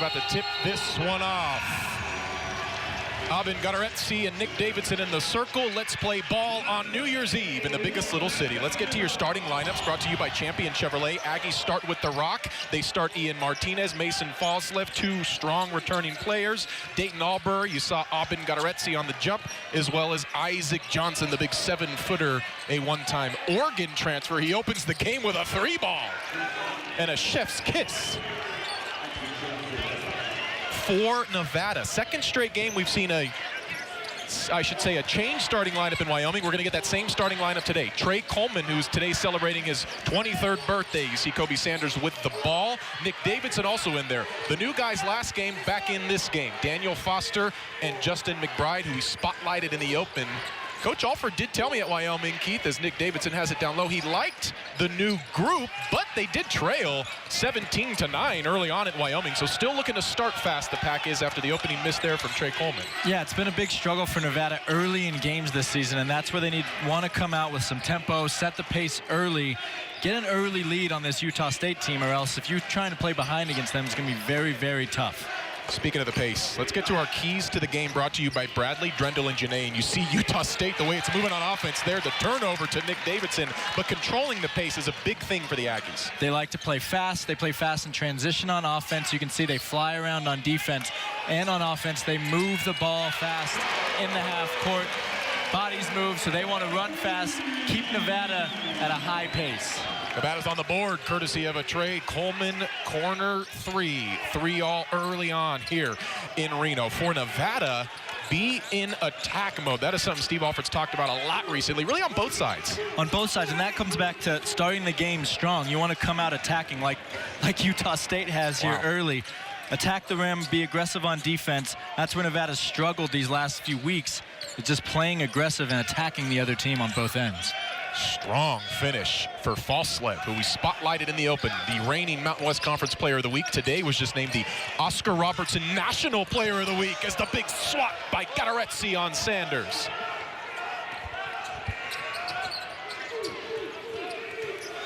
about to tip this one off. Abin Gadaretsi and Nick Davidson in the circle. Let's play ball on New Year's Eve in the biggest little city. Let's get to your starting lineups, brought to you by Champion Chevrolet. Aggies start with The Rock. They start Ian Martinez, Mason Falslev, two strong returning players. Dayton Albury, you saw Abin Gadaretsi on the jump, as well as Isaac Johnson, the big 7-footer, a one-time Oregon transfer. He opens the game with a 3-ball and a chef's kiss for Nevada. Second straight game we've seen a change starting lineup in Wyoming. We're going to get that same starting lineup today. Trey Coleman, who's today celebrating his 23rd birthday. You see Kobe Sanders with the ball. Nick Davidson also in there. The new guys last game back in this game. Daniel Foster and Justin McBride, who he spotlighted in the open. Coach Alford did tell me at Wyoming, Keith, as Nick Davidson has it down low, he liked the new group, but they did trail 17-9 early on at Wyoming. So still looking to start fast, the Pack is, after the opening miss there from Trey Coleman. Yeah, it's been a big struggle for Nevada early in games this season, and that's where they want to come out with some tempo, set the pace early, get an early lead on this Utah State team, or else if you're trying to play behind against them, it's going to be very, very tough. Speaking of the pace, let's get to our keys to the game, brought to you by Bradley, Drendel, and Janae. And you see Utah State, the way it's moving on offense there, the turnover to Nick Davidson, but controlling the pace is a big thing for the Aggies. They like to play fast. They play fast in transition on offense. You can see they fly around on defense, and on offense, they move the ball fast in the half court. Bodies move, so they want to run fast, keep Nevada at a high pace. Nevada's on the board, courtesy of a Trey Coleman corner three. 3-all early on here in Reno. For Nevada, be in attack mode. That is something Steve Alford's talked about a lot recently, really on both sides. On both sides, and that comes back to starting the game strong. You want to come out attacking like Utah State has here early. Attack the rim, be aggressive on defense. That's where Nevada's struggled these last few weeks. It's just playing aggressive and attacking the other team on both ends. Strong finish for Falslev, who we spotlighted in the open. The reigning Mountain West Conference Player of the Week today was just named the Oscar Robertson National Player of the Week as the big swat by Gadaretsi on Sanders.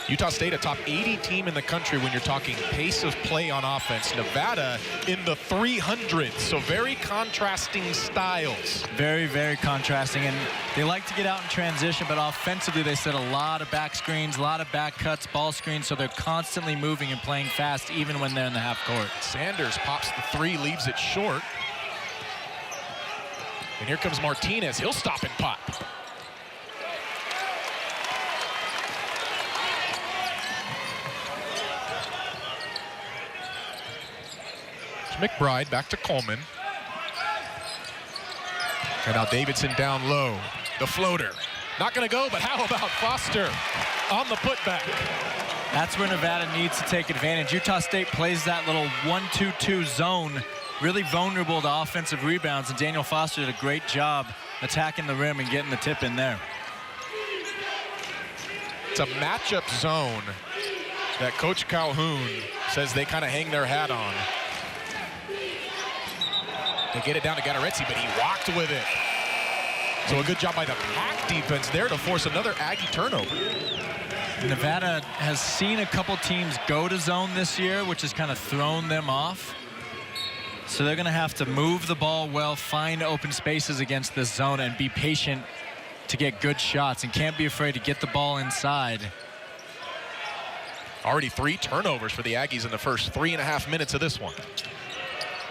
Utah State, a top 80 team in the country when you're talking pace of play on offense. Nevada in the 300s, so very contrasting styles. Very, very contrasting, and they like to get out in transition, but offensively they set a lot of back screens, a lot of back cuts, ball screens, so they're constantly moving and playing fast even when they're in the half court. Sanders pops the three, leaves it short. And here comes Martinez. He'll stop and pop. McBride back to Coleman. And now Davidson down low. The floater. Not going to go, but how about Foster on the putback? That's where Nevada needs to take advantage. Utah State plays that little 1-2-2 zone, really vulnerable to offensive rebounds, and Daniel Foster did a great job attacking the rim and getting the tip in there. It's a matchup zone that Coach Calhoun says they kind of hang their hat on. They get it down to Gadaretsi, but he walked with it. So a good job by the Pack defense there to force another Aggie turnover. Nevada has seen a couple teams go to zone this year, which has kind of thrown them off. So they're going to have to move the ball well, find open spaces against this zone, and be patient to get good shots, and can't be afraid to get the ball inside. Already 3 turnovers for the Aggies in the first 3.5 minutes of this one.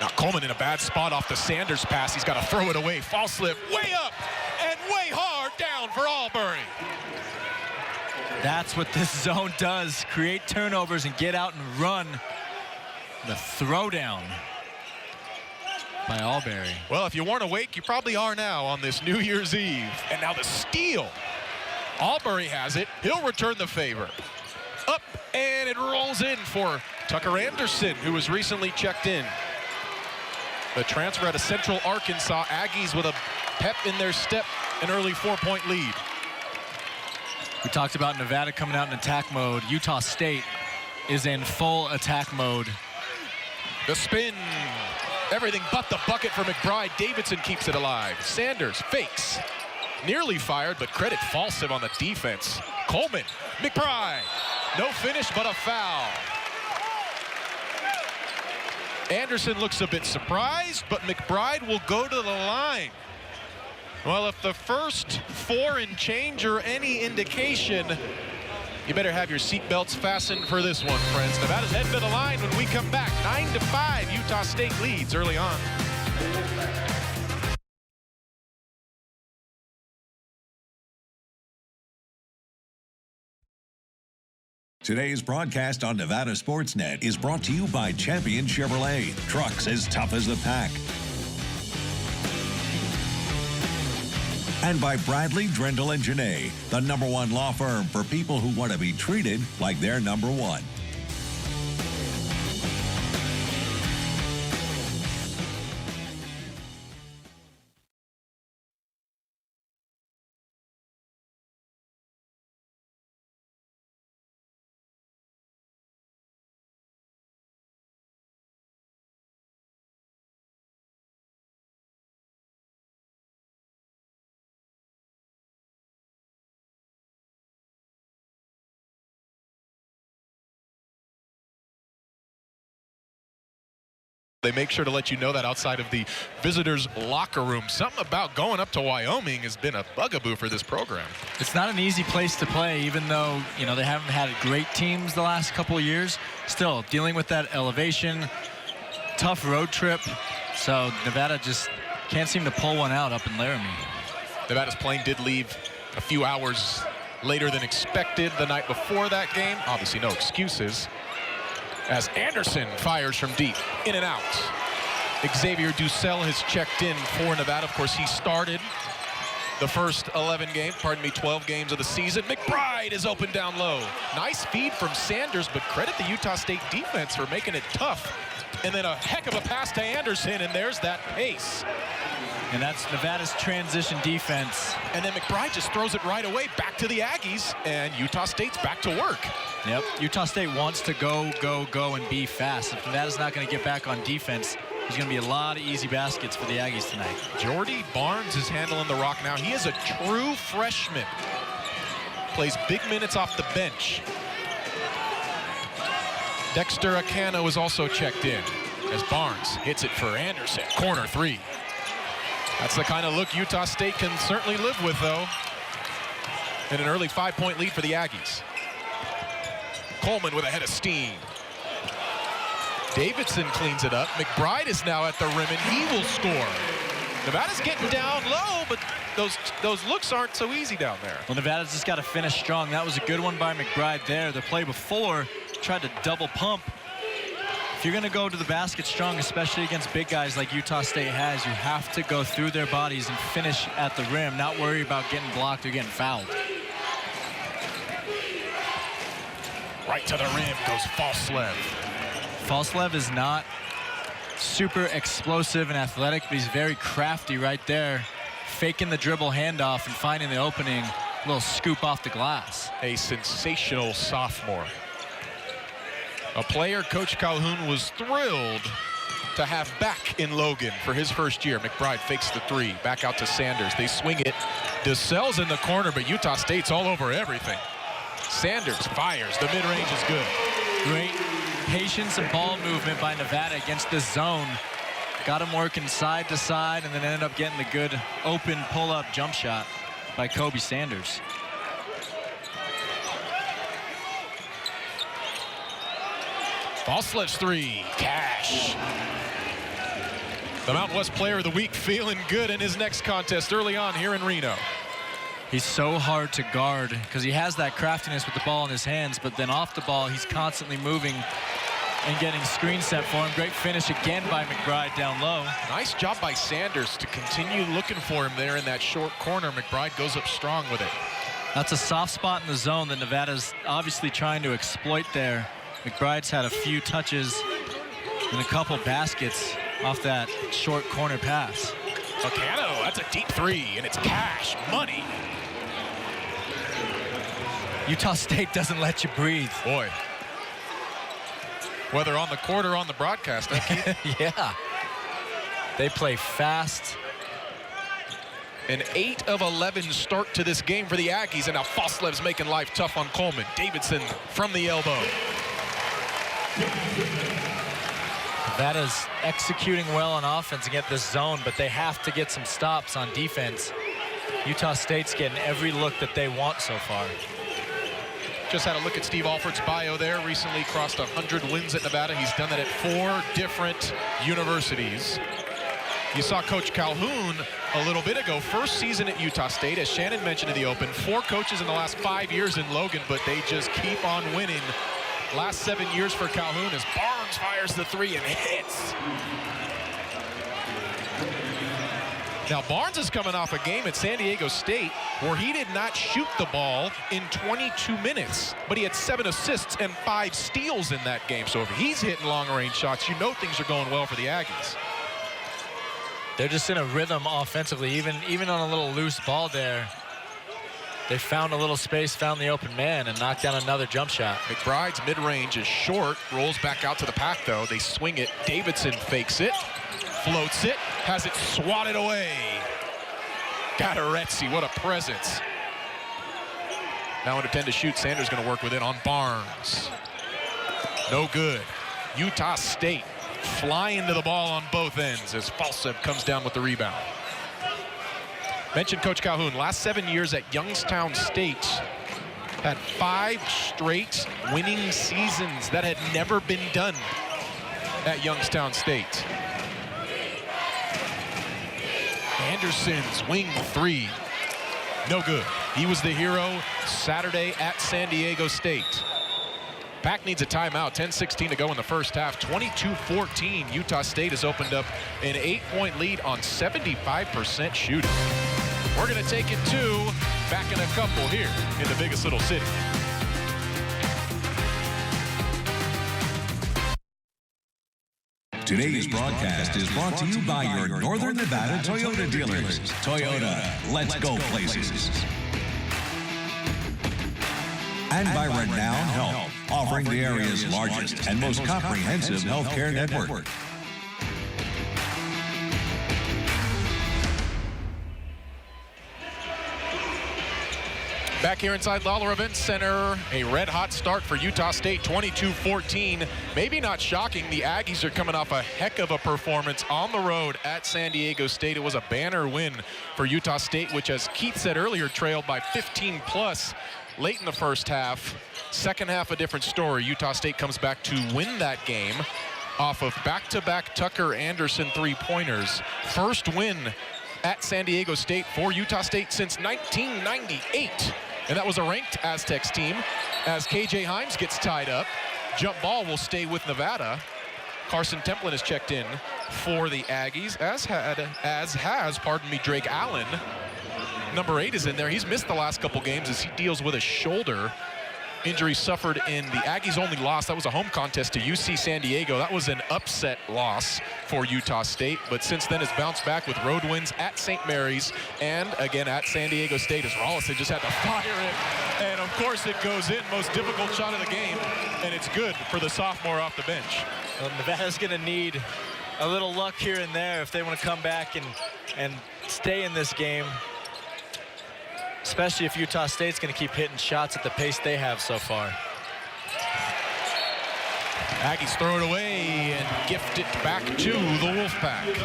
Now Coleman in a bad spot off the Sanders pass. He's got to throw it away. Falslev way up and way hard down for Albury. That's what this zone does. Create turnovers and get out and run. The throwdown by Albury. Well, if you weren't awake, you probably are now on this New Year's Eve. And now the steal. Albury has it. He'll return the favor. Up, and it rolls in for Tucker Anderson, who was recently checked in. The transfer out of Central Arkansas. Aggies with a pep in their step, an early 4-point lead. We talked about Nevada coming out in attack mode. Utah State is in full attack mode. The spin. Everything but the bucket for McBride. Davidson keeps it alive. Sanders fakes. Nearly fired, but credit Falslev on the defense. Coleman. McBride. No finish, but a foul. Anderson looks a bit surprised, but McBride will go to the line. Well, if the first 4 and change are any indication, you better have your seatbelts fastened for this one, friends. Nevada's heading to the line when we come back. 9-5, Utah State leads early on. Today's broadcast on Nevada Sportsnet is brought to you by Champion Chevrolet, trucks as tough as the pack. And by Bradley, Drendel, and Janae, the #1 law firm for people who want to be treated like they're #1. They make sure to let you know that outside of the visitors' locker room. Something about going up to Wyoming has been a bugaboo for this program. It's not an easy place to play, even though, you know, they haven't had great teams the last couple of years. Still, dealing with that elevation, tough road trip. So Nevada just can't seem to pull one out up in Laramie. Nevada's plane did leave a few hours later than expected the night before that game. Obviously, no excuses. As Anderson fires from deep, in and out. Xavier Dussel has checked in for Nevada. Of course, he started the first 12 games of the season. McBride is open down low. Nice feed from Sanders, but credit the Utah State defense for making it tough. And then a heck of a pass to Anderson, and there's that pace. And that's Nevada's transition defense. And then McBride just throws it right away back to the Aggies, and Utah State's back to work. Yep, Utah State wants to go, and be fast. If Nevada's not going to get back on defense, there's going to be a lot of easy baskets for the Aggies tonight. Jordy Barnes is handling the rock now. He is a true freshman. Plays big minutes off the bench. Dexter Acano is also checked in as Barnes hits it for Anderson. Corner 3. That's the kind of look Utah State can certainly live with, though. And an early 5-point lead for the Aggies. Coleman with a head of steam. Davidson cleans it up. McBride is now at the rim, and he will score. Nevada's getting down low, but those looks aren't so easy down there. Well, Nevada's just got to finish strong. That was a good one by McBride there. The play before tried to double pump. If you're going to go to the basket strong, especially against big guys like Utah State has, you have to go through their bodies and finish at the rim, not worry about getting blocked or getting fouled. Right to the rim goes Falslev. Falslev is not super explosive and athletic, but he's very crafty right there, faking the dribble handoff and finding the opening, a little scoop off the glass. A sensational sophomore. A player Coach Calhoun was thrilled to have back in Logan for his first year. McBride fakes the 3, back out to Sanders. They swing it. Dussell's in the corner, but Utah State's all over everything. Sanders fires. The mid-range is good. Great patience and ball movement by Nevada against the zone. Got him working side to side, and then ended up getting the good open pull-up jump shot by Kobe Sanders. Falslev's 3, cash. The Mountain West Player of the Week feeling good in his next contest early on here in Reno. He's so hard to guard because he has that craftiness with the ball in his hands, but then off the ball, he's constantly moving and getting screen set for him. Great finish again by McBride down low. Nice job by Sanders to continue looking for him there in that short corner. McBride goes up strong with it. That's a soft spot in the zone that Nevada's obviously trying to exploit there. McBride's had a few touches and a couple baskets off that short corner pass. Acano, that's a deep 3, and it's cash, money. Utah State doesn't let you breathe. Boy. Whether on the court or on the broadcast, huh, Keith? Yeah. They play fast. An 8 of 11 start to this game for the Aggies, and now Falslev's making life tough on Coleman. Davidson from the elbow. Nevada's executing well on offense and get this zone, but they have to get some stops on defense. Utah State's getting every look that they want so far. Just had a look at Steve Alford's bio there. Recently crossed 100 wins at Nevada. He's done that at 4 different universities. You saw Coach Calhoun a little bit ago. First season at Utah State, as Shannon mentioned in the open. 4 coaches in the last 5 years in Logan, but they just keep on winning. Last 7 years for Calhoun as Barnes fires the 3 and hits. Now Barnes is coming off a game at San Diego State where he did not shoot the ball in 22 minutes, but he had 7 assists and 5 steals in that game. So if he's hitting long-range shots, you know things are going well for the Aggies. They're just in a rhythm offensively, even on a little loose ball there. They found a little space, found the open man, and knocked down another jump shot. McBride's mid-range is short, rolls back out to the pack, though. They swing it. Davidson fakes it, floats it, has it swatted away. Gattaretzi, what a presence. Now under 10 to shoot. Sanders going to work with it on Barnes. No good. Utah State flying to the ball on both ends as Falsev comes down with the rebound. Mentioned Coach Calhoun, last 7 years at Youngstown State, had 5 straight winning seasons. That had never been done at Youngstown State. Anderson's wing 3, no good. He was the hero Saturday at San Diego State. Pack needs a timeout. 10:16 to go in the first half. 22-14. Utah State has opened up an 8-point lead on 75% shooting. We're going to take it to back in a couple here in the biggest little city. Today's broadcast is brought to you by your Northern Nevada Toyota dealers. Toyota, let's go places. And by Renown Health, offering the area's largest and most comprehensive healthcare network. Back here inside Lawler Event Center, a red-hot start for Utah State, 22-14. Maybe not shocking, the Aggies are coming off a heck of a performance on the road at San Diego State. It was a banner win for Utah State, which, as Keith said earlier, trailed by 15+ late in the first half. Second half, a different story. Utah State comes back to win that game off of back-to-back Tucker Anderson three-pointers. First win at San Diego State for Utah State since 1998. And that was a ranked Aztecs team as KJ Himes gets tied up. Jump ball will stay with Nevada. Carson Templin has checked in for the Aggies, as has Drake Allen. Number 8 is in there. He's missed the last couple games as he deals with a shoulder injury suffered in the Aggies' only loss. That was a home contest to UC San Diego. That was an upset loss for Utah State, but since then has bounced back with road wins at St. Mary's and again at San Diego State as Rollison just had to fire it. And of course it goes in, most difficult shot of the game, and it's good for the sophomore off the bench. Well, Nevada's gonna need a little luck here and there if they want to come back and stay in this game, especially if Utah State's going to keep hitting shots at the pace they have so far. Aggies throw it away and gift it back to the Wolfpack.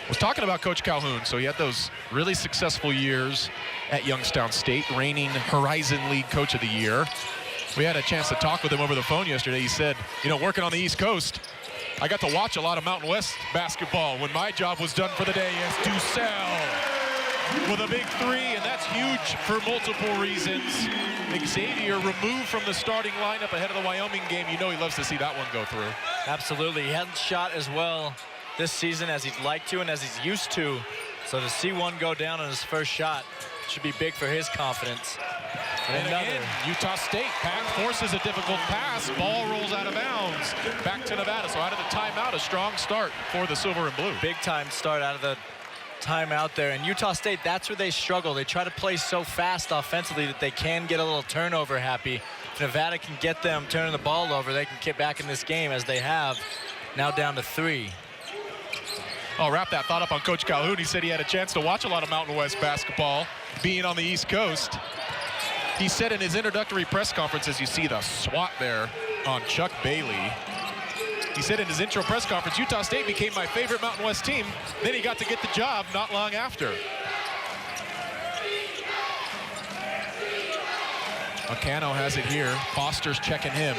Was talking about Coach Calhoun. So he had those really successful years at Youngstown State, reigning Horizon League Coach of the Year. We had a chance to talk with him over the phone yesterday. He said, you know, working on the East Coast, I got to watch a lot of Mountain West basketball when my job was done for the day as Ducell with a big 3, and that's huge for multiple reasons. Xavier removed from the starting lineup ahead of the Wyoming game. You know he loves to see that one go through. Absolutely. He hasn't shot as well this season as he'd like to and as he's used to. So to see one go down on his first shot should be big for his confidence. And again, Utah State, Pack forces a difficult pass. Ball rolls out of bounds. Back to Nevada. So out of the timeout, a strong start for the Silver and Blue. Big time start out of the timeout there. And Utah State, that's where they struggle. They try to play so fast offensively that they can get a little turnover happy. If Nevada can get them turning the ball over, they can get back in this game as they have. Now down to 3. I'll wrap that thought up on Coach Calhoun. He said he had a chance to watch a lot of Mountain West basketball being on the East Coast. He said in his introductory press conference, as you see the swat there on Chuck Bailey, he said in his intro press conference, Utah State became my favorite Mountain West team. Then he got to get the job not long after. Macano has it here. Foster's checking him.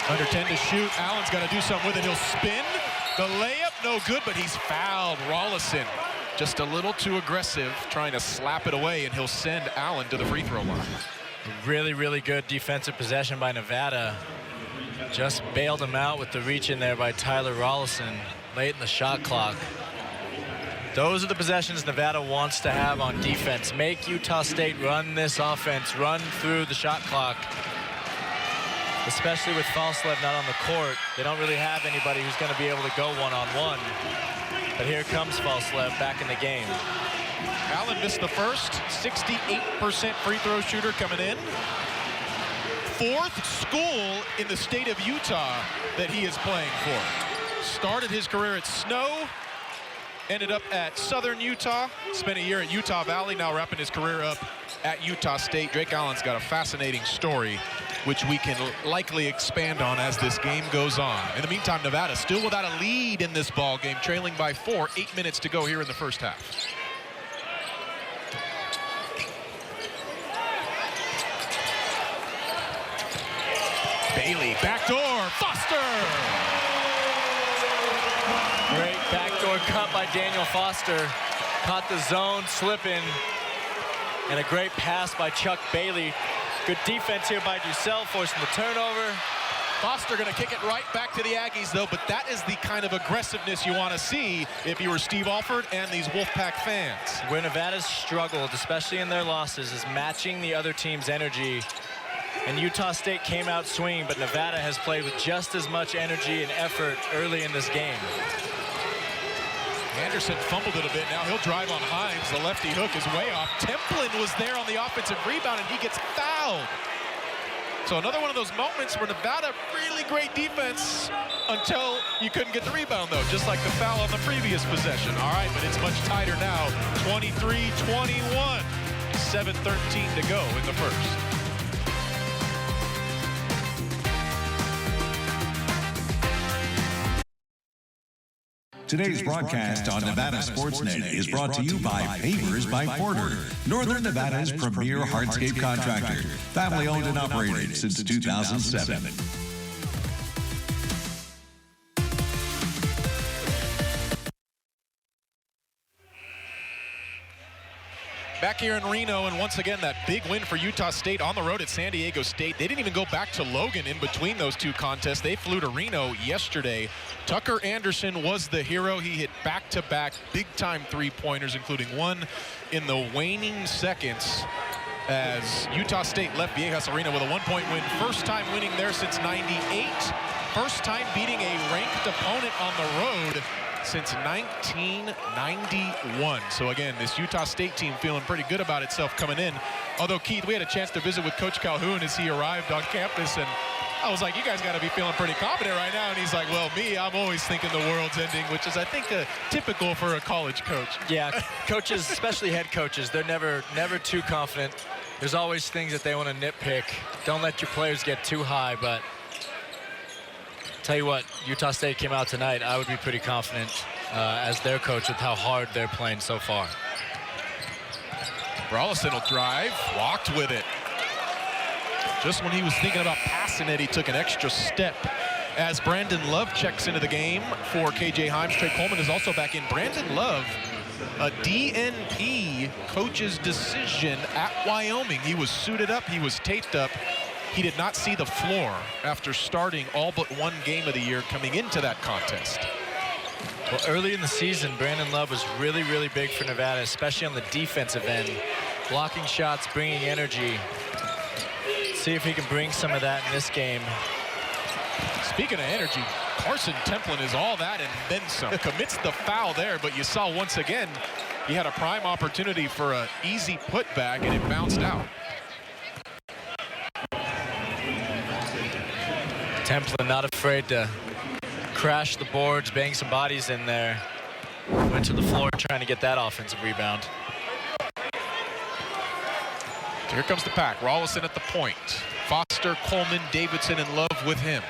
Under 10 to shoot. Allen's got to do something with it. He'll spin. The layup, no good, but he's fouled. Rollison just a little too aggressive, trying to slap it away, and he'll send Allen to the free throw line. Really, really good defensive possession by Nevada. Just bailed him out with the reach in there by Tyler Rollison late in the shot clock. Those are the possessions Nevada wants to have on defense. Make Utah State run this offense, run through the shot clock. Especially with Falslev not on the court. They don't really have anybody who's going to be able to go one-on-one. But here comes Falslev back in the game. Allen missed the first, 68% free throw shooter coming in. Fourth school in the state of Utah that he is playing for. Started his career at Snow, ended up at Southern Utah, spent a year at Utah Valley, now wrapping his career up at Utah State. Drake Allen's got a fascinating story, which we can likely expand on as this game goes on. In the meantime, Nevada still without a lead in this ball game, trailing by 4, 8 minutes to go here in the first half. Bailey, backdoor, Foster! Great backdoor cut by Daniel Foster. Caught the zone slipping. And a great pass by Chuck Bailey. Good defense here by Ducell, forcing the turnover. Foster going to kick it right back to the Aggies, though, but that is the kind of aggressiveness you want to see if you were Steve Alford and these Wolfpack fans. Where Nevada's struggled, especially in their losses, is matching the other team's energy. And Utah State came out swinging, but Nevada has played with just as much energy and effort early in this game. Anderson fumbled it a bit. Now he'll drive on Hines. The lefty hook is way off. Templin was there on the offensive rebound, and he gets fouled. So another one of those moments where Nevada, really great defense until you couldn't get the rebound, though, just like the foul on the previous possession. All right, but it's much tighter now. 23-21. 7:13 to go in the first. Today's broadcast on Nevada Sportsnet is brought to you by Pavers by Porter, Northern Nevada's premier hardscape contractor, family owned and operated since 2007. Back here in Reno, and once again, that big win for Utah State on the road at San Diego State. They didn't even go back to Logan in between those two contests. They flew to Reno yesterday. Tucker Anderson was the hero. He hit back-to-back big-time three-pointers, including one in the waning seconds as Utah State left Viejas Arena with a one-point win. First time winning there since '98. First time beating a ranked opponent on the road since 1991. So again, this Utah State team feeling pretty good about itself coming in. Although, Keith, we had a chance to visit with Coach Calhoun as he arrived on campus, and I was like, you guys got to be feeling pretty confident right now. And he's like, well, I'm always thinking the world's ending, which is, I think, typical for a college coach. Yeah, coaches, especially head coaches, they're never too confident. There's always things that they want to nitpick. Don't let your players get too high, but tell you what, Utah State came out tonight, I would be pretty confident as their coach with how hard they're playing so far. Rollison will drive, walked with it. Just when he was thinking about passing it, he took an extra step. As Brandon Love checks into the game for KJ Himes, Trey Coleman is also back in. Brandon Love, a DNP coach's decision at Wyoming. He was suited up, he was taped up. He did not see the floor after starting all but one game of the year coming into that contest. Well, early in the season, Brandon Love was really, really big for Nevada, especially on the defensive end. Blocking shots, bringing energy. See if he can bring some of that in this game. Speaking of energy, Carson Templin is all that and then some. Commits the foul there, but you saw once again, he had a prime opportunity for an easy putback, and it bounced out. Templin not afraid to crash the boards, bang some bodies in there. Went to the floor trying to get that offensive rebound. Here comes the pack. Rollison at the point. Foster, Coleman, Davidson in love with him.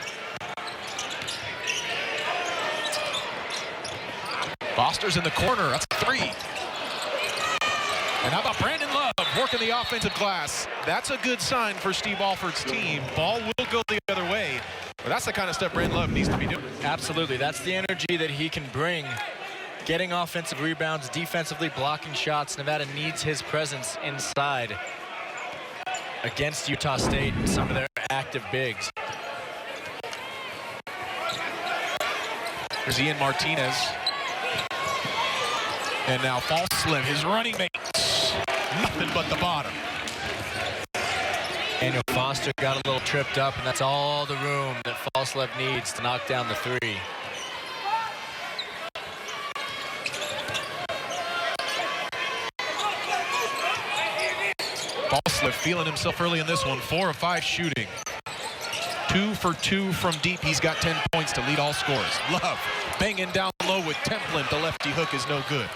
Foster's in the corner. That's a three. And how about Brandon Love working the offensive glass? That's a good sign for Steve Alford's team. Ball will go the other way. But that's the kind of stuff Brandon Love needs to be doing. Absolutely. That's the energy that he can bring. Getting offensive rebounds, defensively blocking shots. Nevada needs his presence inside against Utah State and some of their active bigs. There's Ian Martinez. And now Falslip, his running mates. Nothing but the bottom. Daniel Foster got a little tripped up, and that's all the room that Falslip needs to knock down the three. Falslip feeling himself early in this one. 4 of 5 shooting. 2 for 2 from deep. He's got 10 points to lead all scorers. Love banging down low with Templin. The lefty hook is no good.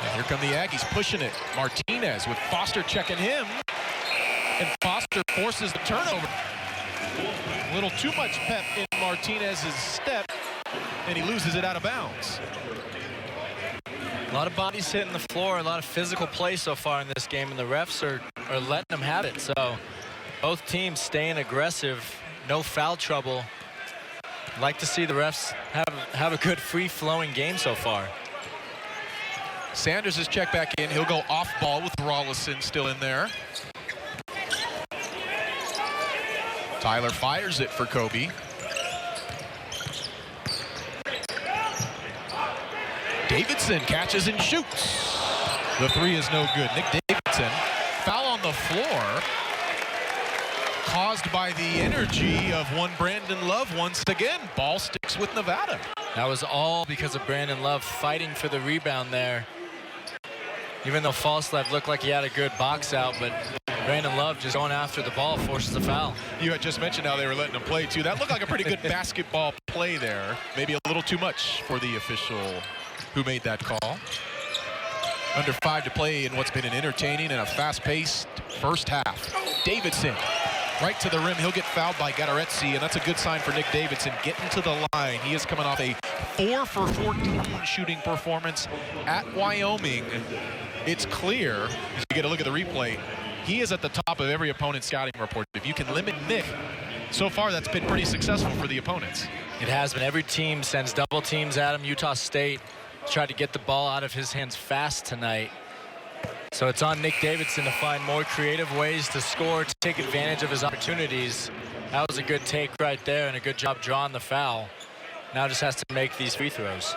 And here come the Aggies pushing it. Martinez with Foster checking him. And Foster forces the turnover. A little too much pep in Martinez's step. And he loses it out of bounds. A lot of bodies hitting the floor, a lot of physical play so far in this game, and the refs are letting them have it. So both teams staying aggressive, no foul trouble. Like to see the refs have a good free-flowing game so far. Sanders is checked back in. He'll go off ball with Rollison still in there. Tyler fires it for Kobe. Davidson catches and shoots. The three is no good. Nick Davidson, foul on the floor, caused by the energy of one Brandon Love once again. Ball sticks with Nevada. That was all because of Brandon Love fighting for the rebound there. Even though Falslip looked like he had a good box out, but Brandon Love just going after the ball forces a foul. You had just mentioned how they were letting him play too. That looked like a pretty good basketball play there. Maybe a little too much for the official who made that call. Under 5 to play in what's been an entertaining and a fast-paced first half. Davidson right to the rim. He'll get fouled by Gattaretzi, and that's a good sign for Nick Davidson getting to the line. He is coming off a 4 for 14 shooting performance at Wyoming. It's clear, as you get a look at the replay, he is at the top of every opponent's scouting report. If you can limit Nick, so far that's been pretty successful for the opponents. It has been. Every team sends double teams at him. Utah State tried to get the ball out of his hands fast tonight. So it's on Nick Davidson to find more creative ways to score, to take advantage of his opportunities. That was a good take right there and a good job drawing the foul. Now just has to make these free throws.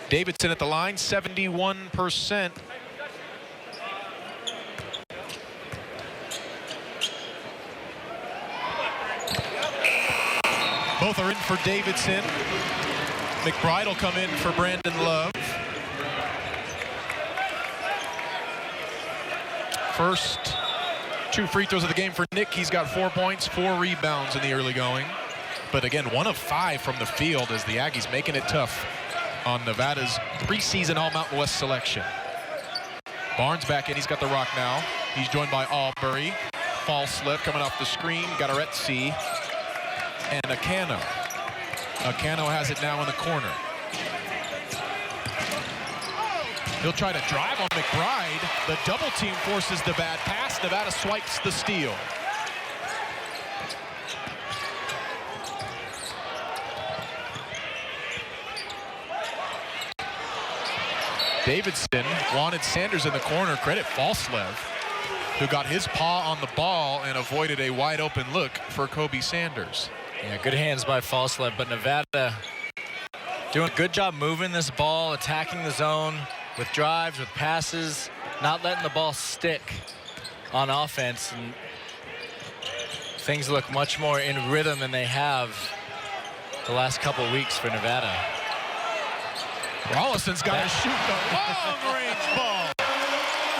Davidson at the line, 71%. Both are in for Davidson. McBride will come in for Brandon Love. First 2 free throws of the game for Nick. He's got 4 points, 4 rebounds in the early going. But again, 1 of 5 from the field as the Aggies making it tough on Nevada's preseason All-Mountain West selection. Barnes back in. He's got the rock now. He's joined by Albury. Falslip coming off the screen. Gattaretzi. And Acano. Acano has it now in the corner. He'll try to drive on McBride. The double team forces the bad pass. Nevada swipes the steal. Davidson wanted Sanders in the corner. Credit Falslip, who got his paw on the ball and avoided a wide open look for Kobe Sanders. Yeah, good hands by Falslip, but Nevada doing a good job moving this ball, attacking the zone with drives, with passes, not letting the ball stick on offense. And things look much more in rhythm than they have the last couple weeks for Nevada. Rollison's got to shoot the long-range ball.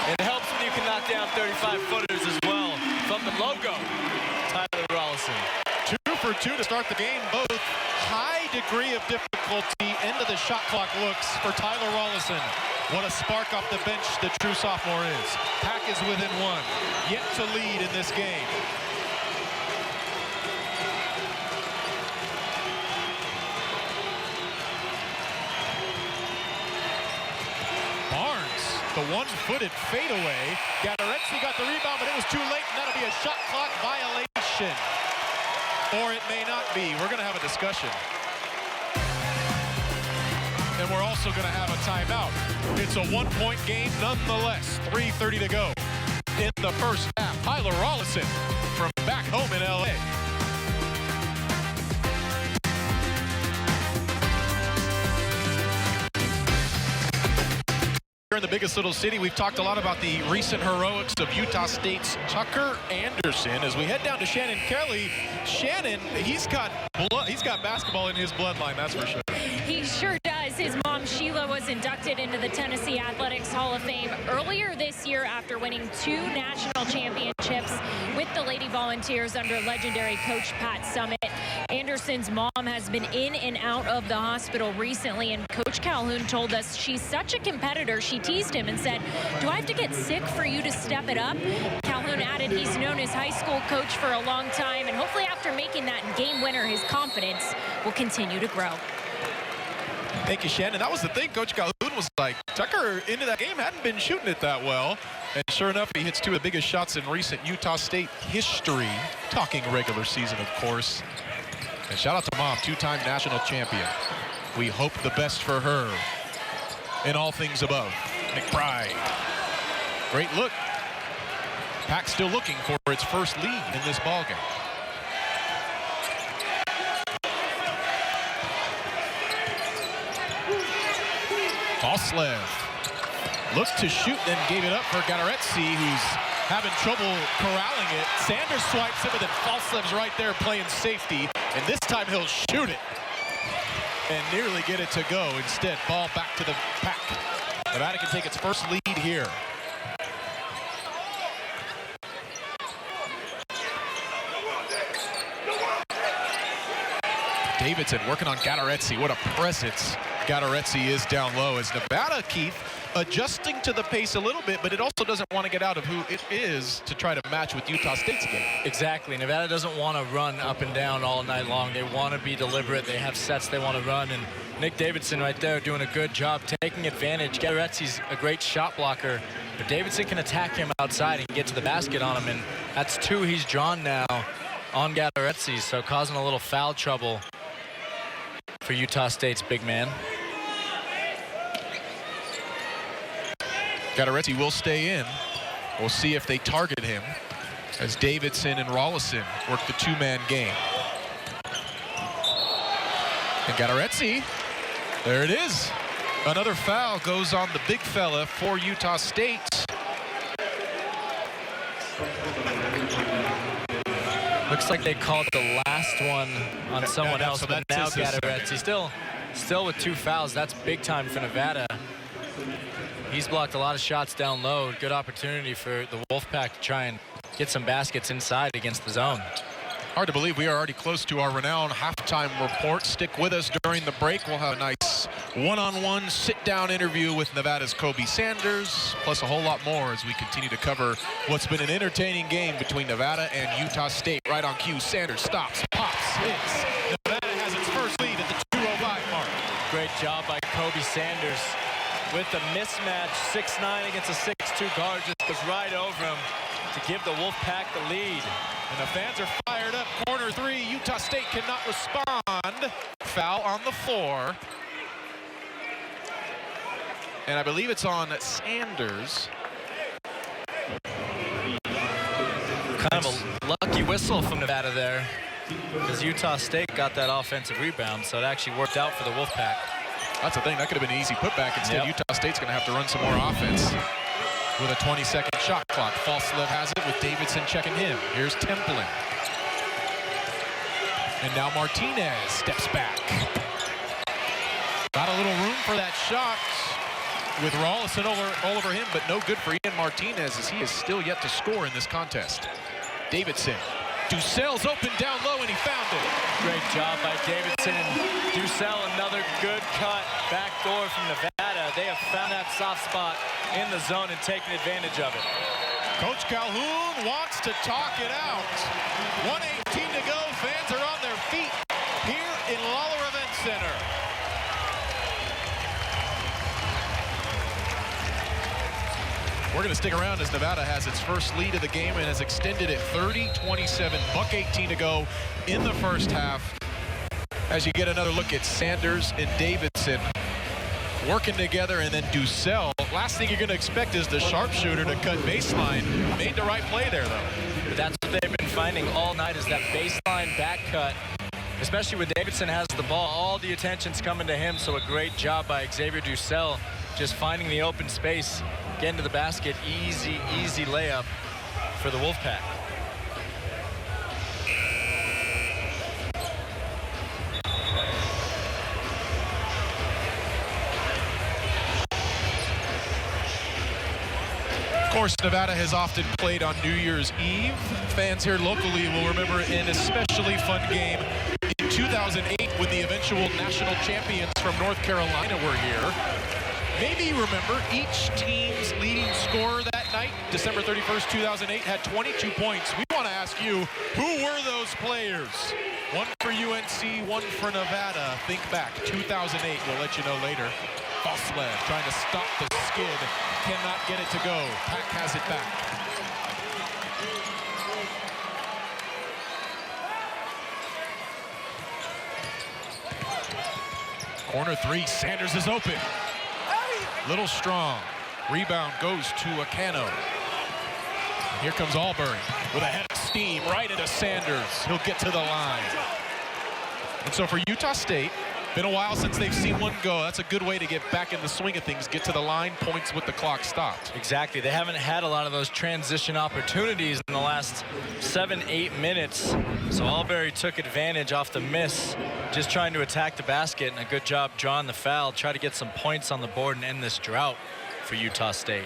It helps when you can knock down 35-footers as well from the logo. for 2 to start the game. Both high degree of difficulty. End of the shot clock looks for Tyler Rollison. What a spark off the bench the true sophomore is. Pack is within 1. Yet to lead in this game. Barnes, the one-footed fadeaway. Gadaretsi got the rebound, but it was too late, and that'll be a shot clock violation. Or it may not be. We're going to have a discussion. And we're also going to have a timeout. It's a one-point game nonetheless. 3:30 to go in the first half. Tyler Rollison from back home in L.A. In the biggest little city, we've talked a lot about the recent heroics of Utah State's Tucker Anderson. As we head down to Shannon Kelly, Shannon, he's got basketball in his bloodline, that's for sure. He sure does. His mom, Sheila, was inducted into the Tennessee Athletics Hall of Fame earlier this year after winning 2 national championships with the Lady Volunteers under legendary coach Pat Summitt. Anderson's mom has been in and out of the hospital recently, and Coach Calhoun told us she's such a competitor. She teased him and said, "Do I have to get sick for you to step it up?" Calhoun added he's known his high school coach for a long time, and hopefully after making that game winner, his confidence will continue to grow. Thank you, Shannon. That was the thing. Coach Calhoun was like, Tucker into that game hadn't been shooting it that well. And sure enough, he hits 2 of the biggest shots in recent Utah State history. Talking regular season, of course. And shout out to Mom, 2-time national champion. We hope the best for her in all things above. McBride. Great look. Pack still looking for its first lead in this ballgame. Falslev looked to shoot, then gave it up for Gadaretsi, who's having trouble corralling it. Sanders swipes it, but then Falslev's right there playing safety, and this time he'll shoot it and nearly get it to go. Instead, ball back to the Pack. Nevada can take its first lead here. Davidson working on Gadaretsi. What a presence Gadaretsi is down low as Nevada, Keith, adjusting to the pace a little bit, but it also doesn't want to get out of who it is to try to match with Utah State's game. Exactly. Nevada doesn't want to run up and down all night long. They want to be deliberate. They have sets they want to run, and Nick Davidson right there doing a good job taking advantage. Gadaretzi's a great shot blocker, but Davidson can attack him outside and get to the basket on him, and that's 2 he's drawn now on Gadaretsi, so causing a little foul trouble for Utah State's big man. Gadaretsi will stay in. We'll see if they target him as Davidson and Rollison work the 2-man game. And Gadaretsi, there it is. Another foul goes on the big fella for Utah State. Looks like they called the last one on someone else, so but now Gadaretsi still with 2 fouls. That's big time for Nevada. He's blocked a lot of shots down low. Good opportunity for the Wolfpack to try and get some baskets inside against the zone. Hard to believe we are already close to our renowned halftime report. Stick with us during the break. We'll have a nice one-on-one sit-down interview with Nevada's Kobe Sanders, plus a whole lot more as we continue to cover what's been an entertaining game between Nevada and Utah State. Right on cue, Sanders stops, pops, hits. Nevada has its first lead at the 2:05 mark. Great job by Kobe Sanders with the mismatch. 6'9" against a 6'2" guard, just goes right over him to give the Wolfpack the lead. And the fans are fired up. Corner 3, Utah State cannot respond. Foul on the floor. And I believe it's on Sanders. Kind of a lucky whistle from Nevada there, because Utah State got that offensive rebound, so it actually worked out for the Wolfpack. That's the thing. That could have been an easy putback. Instead, Utah State's going to have to run some more offense with a 20-second shot clock. Falslev has it with Davidson checking him. Here's Templin. And now Martinez steps back. Got a little room for that shot with Rollison all over him, but no good for Ian Martinez as he is still yet to score in this contest. Davidson Ducell's open down low, and he found it. Great job by Davidson. Ducell, another good cut backdoor from Nevada. They have found that soft spot in the zone and taken advantage of it. Coach Calhoun wants to talk it out. 1:18 to go. Fans are on their feet here in Lawler Event Center. We're going to stick around as Nevada has its first lead of the game and has extended it 30-27. Buck 18 to go in the first half. As you get another look at Sanders and Davidson working together, and then Ducell. Last thing you're going to expect is the sharpshooter to cut baseline. Made the right play there, though. But that's what they've been finding all night, is that baseline back cut. Especially when Davidson has the ball, all the attention's coming to him. So a great job by Xavier Ducell, just finding the open space, getting to the basket. Easy, easy layup for the Wolfpack. Of course, Nevada has often played on New Year's Eve. Fans here locally will remember an especially fun game in 2008 when the eventual national champions from North Carolina were here. Maybe you remember each team's leading scorer that night, December 31st, 2008, had 22 points. We want to ask you, who were those players? One for UNC, one for Nevada. Think back, 2008. We'll let you know later. Falsled trying to stop the skid. Cannot get it to go. Pack has it back. Corner three, Sanders is open. Little strong. Rebound goes to Acano. Here comes Albury with a head of steam right into Sanders. He'll get to the line. And so for Utah State, been a while since they've seen one go. That's a good way to get back in the swing of things. Get to the line, points with the clock stopped. Exactly. They haven't had a lot of those transition opportunities in the last 7-8 minutes. So Albury took advantage off the miss, just trying to attack the basket, and a good job drawing the foul. Try to get some points on the board and end this drought for Utah State.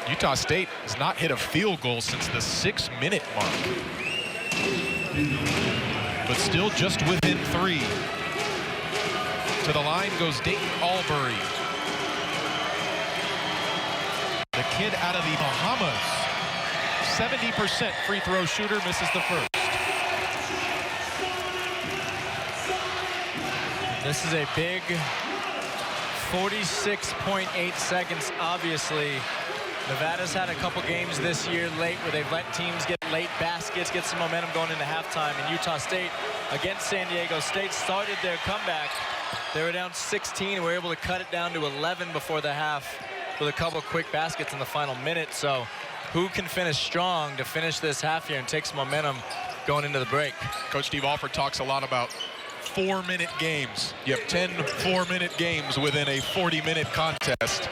Utah State has not hit a field goal since the 6-minute mark. But still just within 3. To the line goes Dayton Albury. The kid out of the Bahamas. 70% free throw shooter, misses the first. This is a big 46.8 seconds, obviously. Nevada's had a couple games this year late where they've let teams get late baskets, get some momentum going into halftime. And Utah State against San Diego State started their comeback. They were down 16 and were able to cut it down to 11 before the half with a couple quick baskets in the final minute. So who can finish strong to finish this half here and take some momentum going into the break? Coach Steve Alford talks a lot about 4-minute games. You have 10 4-minute games within a 40-minute contest.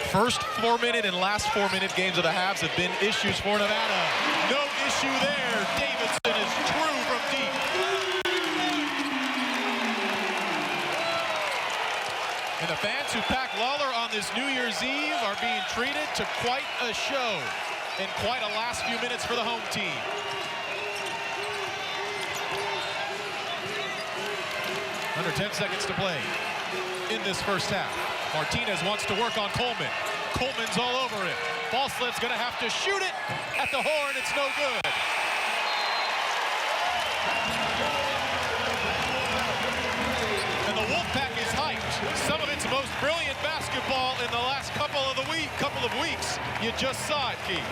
First 4-minute and last 4-minute games of the halves have been issues for Nevada. No issue there. Davidson is true from deep. And the fans who pack Lawler on this New Year's Eve are being treated to quite a show and quite a last few minutes for the home team. Under 10 seconds to play in this first half. Martinez wants to work on Coleman. Coleman's all over it. Falsled's going to have to shoot it at the horn. It's no good. And the Wolfpack is hyped. Some of its most brilliant basketball in the last couple of weeks. You just saw it, Keith.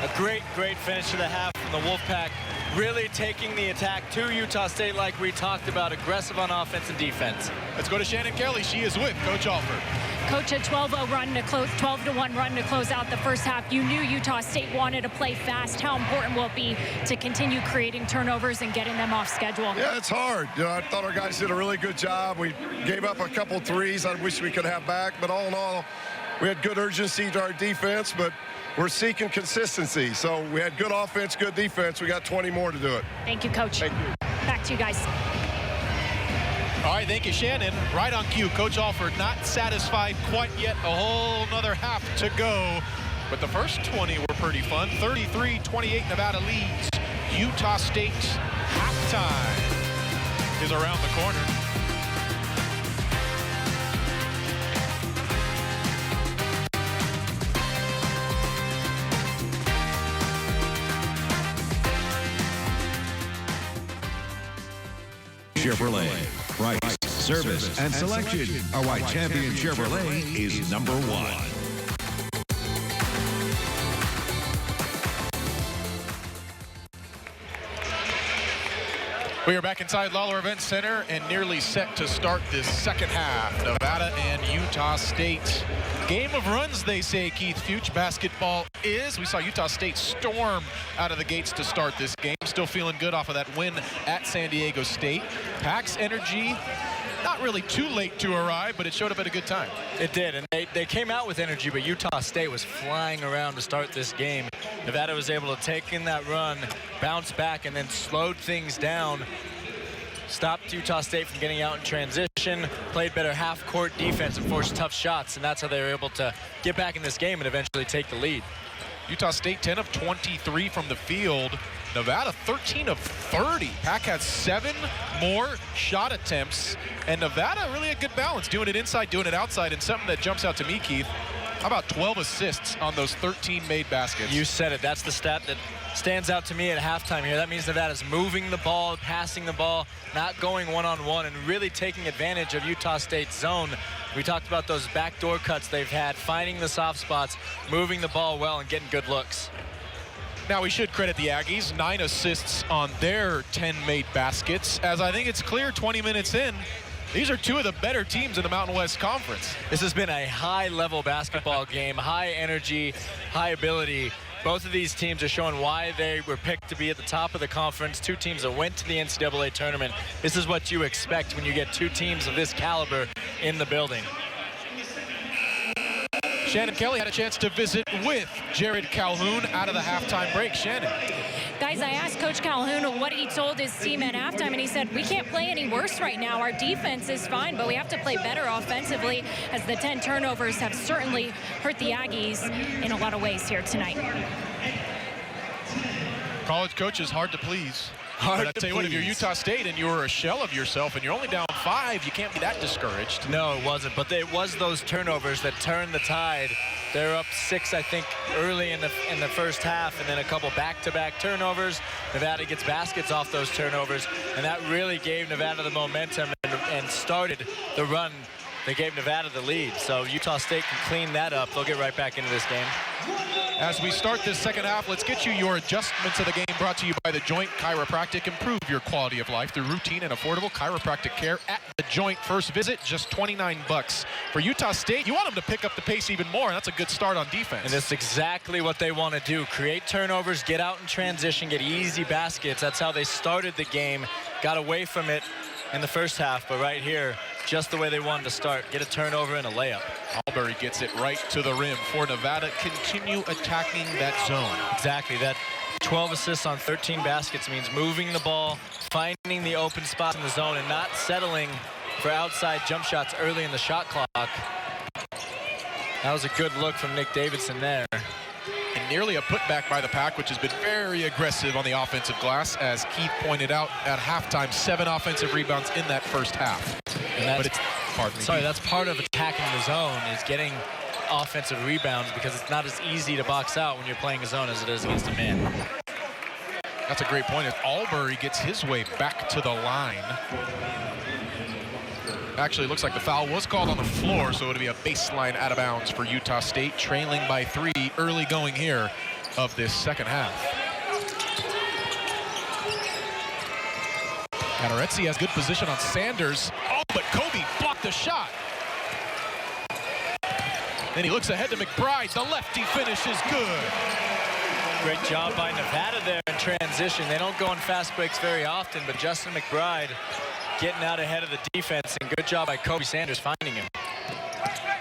A great, great finish to the half from the Wolfpack. Really taking the attack to Utah State like we talked about, aggressive on offense and defense. Let's go to Shannon Kelly. She is with Coach Alford. Coach, a 12-1 run to close out the first half. You knew Utah State wanted to play fast. How important will it be to continue creating turnovers and getting them off schedule? Yeah, it's hard. You know, I thought our guys did a really good job. We gave up a couple threes I wish we could have back, but all in all, we had good urgency to our defense, but we're seeking consistency. So we had good offense, good defense. We got 20 more to do it. Thank you, Coach. Thank you. Back to you guys. All right, thank you, Shannon. Right on cue, Coach Alford not satisfied quite yet. A whole another half to go. But the first 20 were pretty fun. 33-28, Nevada leads. Utah State halftime is around the corner. Chevrolet. Price, service, and selection are why Champion Chevrolet is #1. We are back inside Lawler Event Center and nearly set to start this second half. Nevada and Utah State. Game of runs, they say, Keith Fuchs. Basketball is. We saw Utah State storm out of the gates to start this game. Still feeling good off of that win at San Diego State. Pack's energy, not really too late to arrive, but it showed up at a good time. It did, and they came out with energy, but Utah State was flying around to start this game. Nevada was able to take in that run, bounce back, and then slowed things down. Stopped Utah State from getting out in transition, played better half-court defense and forced tough shots, and that's how they were able to get back in this game and eventually take the lead. Utah State 10 of 23 from the field. Nevada 13 of 30. Pack had 7 more shot attempts, and Nevada really a good balance, doing it inside, doing it outside, and something that jumps out to me, Keith, how about 12 assists on those 13 made baskets? You said it. That's the stat that stands out to me at halftime here. That means Nevada's moving the ball, passing the ball, not going one-on-one, and really taking advantage of Utah State's zone. We talked about those backdoor cuts they've had, finding the soft spots, moving the ball well, and getting good looks. Now, we should credit the Aggies. 9 assists on their 10 made baskets. As I think it's clear 20 minutes in, these are 2 of the better teams in the Mountain West Conference. This has been a high-level basketball game, high energy, high ability. Both of these teams are showing why they were picked to be at the top of the conference. 2 teams that went to the NCAA tournament. This is what you expect when you get 2 teams of this caliber in the building. Shannon Kelly had a chance to visit with Jared Calhoun out of the halftime break. Shannon. Guys, I asked Coach Calhoun what he told his team at halftime, and he said, we can't play any worse right now. Our defense is fine, but we have to play better offensively, as the 10 turnovers have certainly hurt the Aggies in a lot of ways here tonight. College coach is hard to please. Hard but I to tell you what, if you're please. Utah State and you're a shell of yourself and you're only down 5, you can't be that discouraged. No, it wasn't, but it was those turnovers that turned the tide. They're up 6, I think, early in the first half, and then a couple back-to-back turnovers. Nevada gets baskets off those turnovers, and that really gave Nevada the momentum and started the run that gave Nevada the lead. So Utah State can clean that up. They'll get right back into this game. As we start this second half, let's get you your adjustments of the game, brought to you by The Joint Chiropractic. Improve your quality of life through routine and affordable chiropractic care at The Joint. First visit, just $29. For Utah State, you want them to pick up the pace even more, and that's a good start on defense. And that's exactly what they want to do. Create turnovers, get out in transition, get easy baskets. That's how they started the game. Got away from it in the first half, but right here, just the way they wanted to start. Get a turnover and a layup. Albury gets it right to the rim for Nevada. Continue attacking that zone. Exactly. That 12 assists on 13 baskets means moving the ball, finding the open spots in the zone, and not settling for outside jump shots early in the shot clock. That was a good look from Nick Davidson there. And nearly a putback by the Pack, which has been very aggressive on the offensive glass. As Keith pointed out at halftime, 7 offensive rebounds in that first half. But it's, that's part of attacking the zone, is getting offensive rebounds, because it's not as easy to box out when you're playing a zone as it is against a man. That's a great point. As Albury gets his way back to the line. Actually, it looks like the foul was called on the floor, so it'll be a baseline out of bounds for Utah State, trailing by 3 early going here of this second half. Adoretzi has good position on Sanders. Oh, but Kobe blocked the shot. Then he looks ahead to McBride. The lefty finish is good. Great job by Nevada there in transition. They don't go on fast breaks very often, but Justin McBride getting out ahead of the defense, and good job by Kobe Sanders finding him.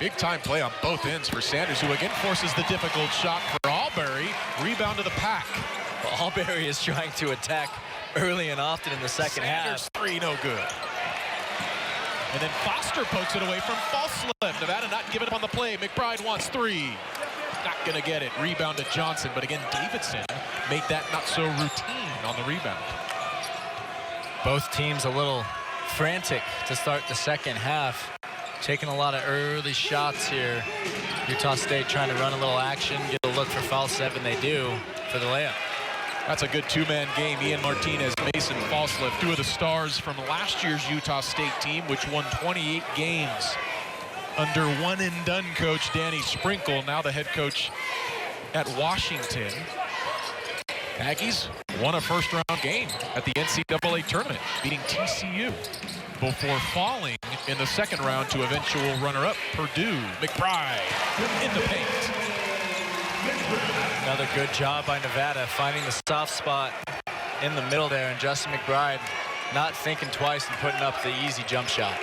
Big time play on both ends for Sanders, who again forces the difficult shot for Albury. Rebound to the Pack. Well, Albury is trying to attack early and often in the second Sanders half. 3, no good. And then Foster pokes it away from false slip. Nevada not giving up on the play. McBride wants 3. not going to get it. Rebound to Johnson, but again, Davidson made that not so routine on the rebound. Both teams a little frantic to start the second half. Taking a lot of early shots here. Utah State trying to run a little action, get a look for foul 7. They do for the layup. That's a good two-man game. Ian Martinez, Mason Falsliff, two of the stars from last year's Utah State team, which won 28 games under one-and-done coach Danny Sprinkle, now the head coach at Washington. Aggies won a first-round game at the NCAA tournament, beating TCU before falling in the second round to eventual runner-up Purdue. McBride in the paint. Another good job by Nevada, finding the soft spot in the middle there, and Justin McBride not thinking twice and putting up the easy jump shot.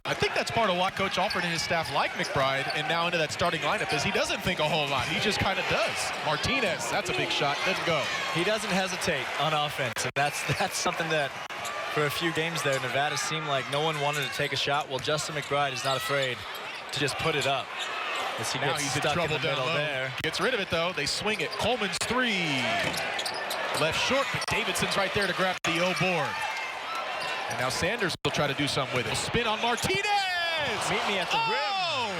I think that's part of what Coach Alford and his staff like McBride and now into that starting lineup is he doesn't think a whole lot. He just kind of does. Martinez, that's a big shot, doesn't go. He doesn't hesitate on offense, and that's something that for a few games there, Nevada seemed like no one wanted to take a shot. Well, Justin McBride is not afraid to just put it up. As he gets stuck in the middle there. Gets rid of it, though. They swing it. Coleman's three. Left short, but Davidson's right there to grab the O board. And now Sanders will try to do something with it. Spin on Martinez! Meet me at the rim. Oh!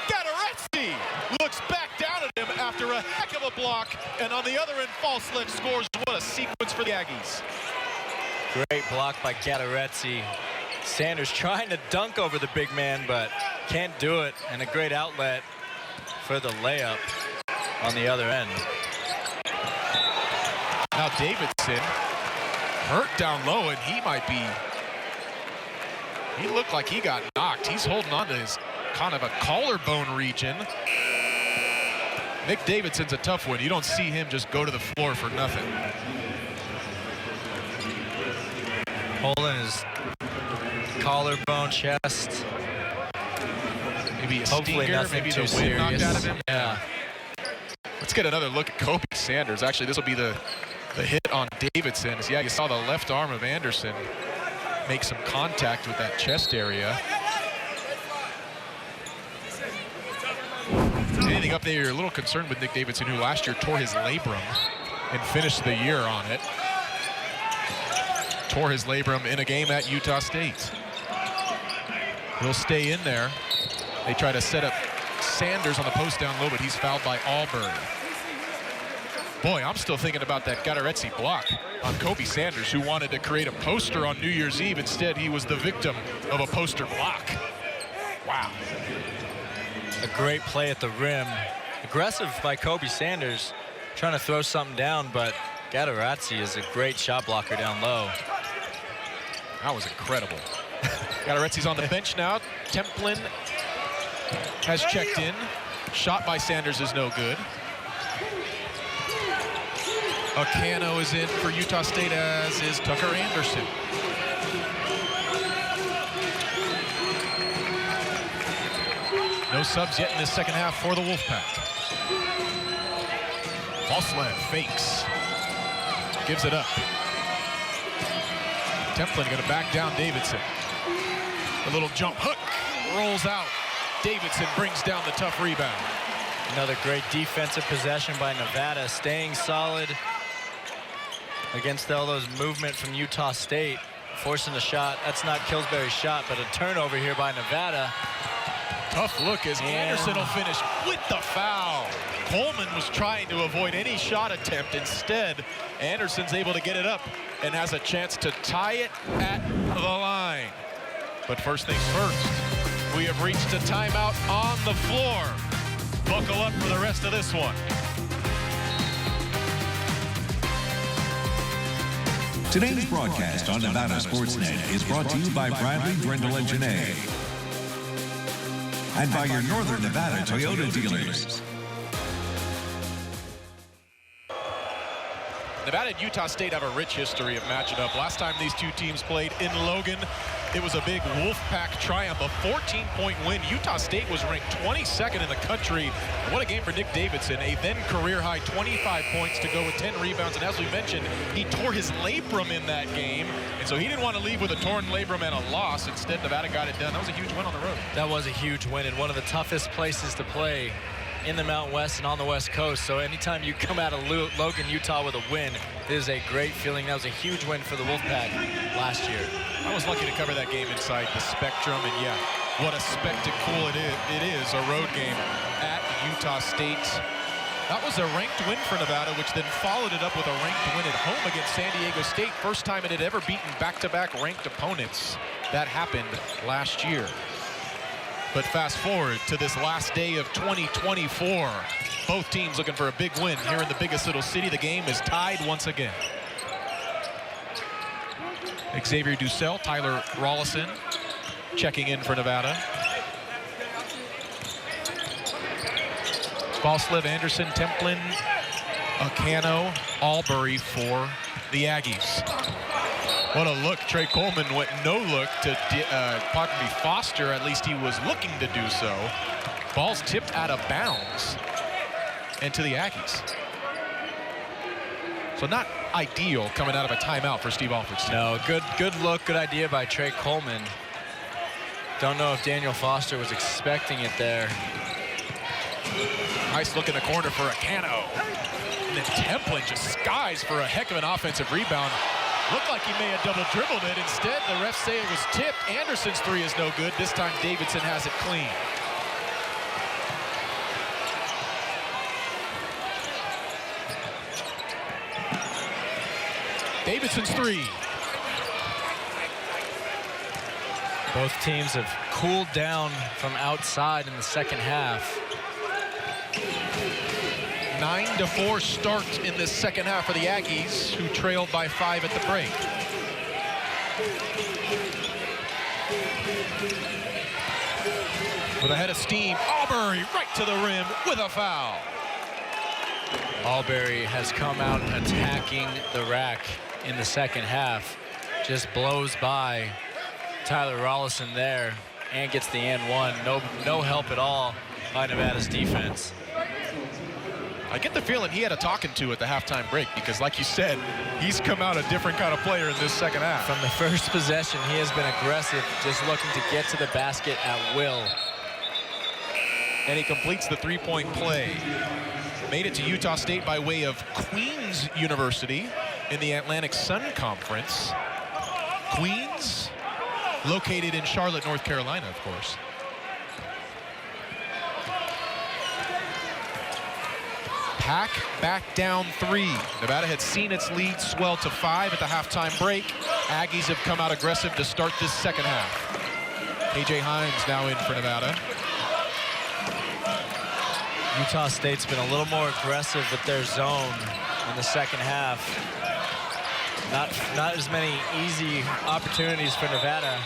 Gadaretsi looks back down at him after a heck of a block. And on the other end, Falsliff scores. What a sequence for the Aggies. Great block by Gadaretsi. Sanders trying to dunk over the big man, but can't do it. And a great outlet for the layup on the other end. Now Davidson hurt down low, and he looked like he got knocked. He's holding on to his kind of a collarbone region. Nick Davidson's a tough one. You don't see him just go to the floor for nothing. Holding his collarbone, chest. Maybe a Hopefully stinger, nothing maybe too the wind knocked serious. out of him. Yeah. Let's get another look at Kobe Sanders. Actually, this will be the hit on Davidson. Yeah, you saw the left arm of Anderson make some contact with that chest area. Anything up there, you're a little concerned with Nick Davidson, who last year tore his labrum and finished the year on it. Tore his labrum in a game at Utah State. He'll stay in there. They try to set up Sanders on the post down low, but he's fouled by Albury. Boy, I'm still thinking about that Gadaretsi block on Kobe Sanders, who wanted to create a poster on New Year's Eve. Instead, he was the victim of a poster block. Wow. A great play at the rim. Aggressive by Kobe Sanders, trying to throw something down, but Gadaretsi is a great shot blocker down low. That was incredible. Gadaretzi's on the bench now. Templin has checked in. Shot by Sanders is no good. Acano is in for Utah State, as is Tucker Anderson. No subs yet in this second half for the Wolfpack. Falslev fakes. Gives it up. Templin going to back down Davidson. A little jump hook. Rolls out. Davidson brings down the tough rebound. Another great defensive possession by Nevada, staying solid against all those movement from Utah State. Forcing the shot. That's not Killsbury's shot, but a turnover here by Nevada. Tough look as Anderson will finish with the foul. Coleman was trying to avoid any shot attempt. Instead, Anderson's able to get it up and has a chance to tie it at the line. But first things first, we have reached a timeout on the floor. Buckle up for the rest of this one. Today's broadcast on Nevada Sportsnet is brought to you by Bradley, Drendel, and Janae, and by your Northern Nevada Toyota dealers. Nevada and Utah State have a rich history of matching up. Last time these two teams played in Logan, it was a big Wolfpack triumph, a 14-point win. Utah State was ranked 22nd in the country. And what a game for Nick Davidson, a then career-high 25 points to go with 10 rebounds. And as we mentioned, he tore his labrum in that game, and so he didn't want to leave with a torn labrum and a loss. Instead, Nevada got it done. That was a huge win on the road. That was a huge win in one of the toughest places to play in the Mountain West and on the West Coast. So anytime you come out of Logan, Utah with a win, it is a great feeling. That was a huge win for the Wolfpack last year. I was lucky to cover that game inside the Spectrum, and yeah, what a spectacle it is, a road game at Utah State. That was a ranked win for Nevada, which then followed it up with a ranked win at home against San Diego State. First time it had ever beaten back-to-back ranked opponents. That happened last year. But fast forward to this last day of 2024. Both teams looking for a big win here in the biggest little city. The game is tied once again. Xavier Dussel, Tyler Rollison checking in for Nevada. Balslev, Anderson, Templin, Acano, Albury for the Aggies. What a look. Trey Coleman went no look to Pockney Foster. At least he was looking to do so. Ball's tipped out of bounds and to the Aggies. So not ideal coming out of a timeout for Steve Alford's team. No, good look, good idea by Trey Coleman. Don't know if Daniel Foster was expecting it there. Nice look in the corner for Acano. And then Templin just skies for a heck of an offensive rebound. Looked like he may have double dribbled it. Instead, the refs say it was tipped. Anderson's three is no good. This time, Davidson has it clean. Davidson's three. Both teams have cooled down from outside in the second half. 9-4 start in this second half for the Aggies, who trailed by 5 at the break. With a head of steam, Albury right to the rim with a foul. Albury has come out attacking the rack in the second half. Just blows by Tyler Rollison there and gets the and one. No help at all by Nevada's defense. I get the feeling he had a talking to at the halftime break because, like you said, he's come out a different kind of player in this second half. From the first possession, he has been aggressive, just looking to get to the basket at will. And he completes the three-point play. Made it to Utah State by way of Queens University in the Atlantic Sun Conference. Queens, located in Charlotte, North Carolina, of course. Pack back down 3. Nevada had seen its lead swell to 5 at the halftime break. Aggies have come out aggressive to start this second half. KJ Himes now in for Nevada. Utah State's been a little more aggressive with their zone in the second half. Not as many easy opportunities for Nevada.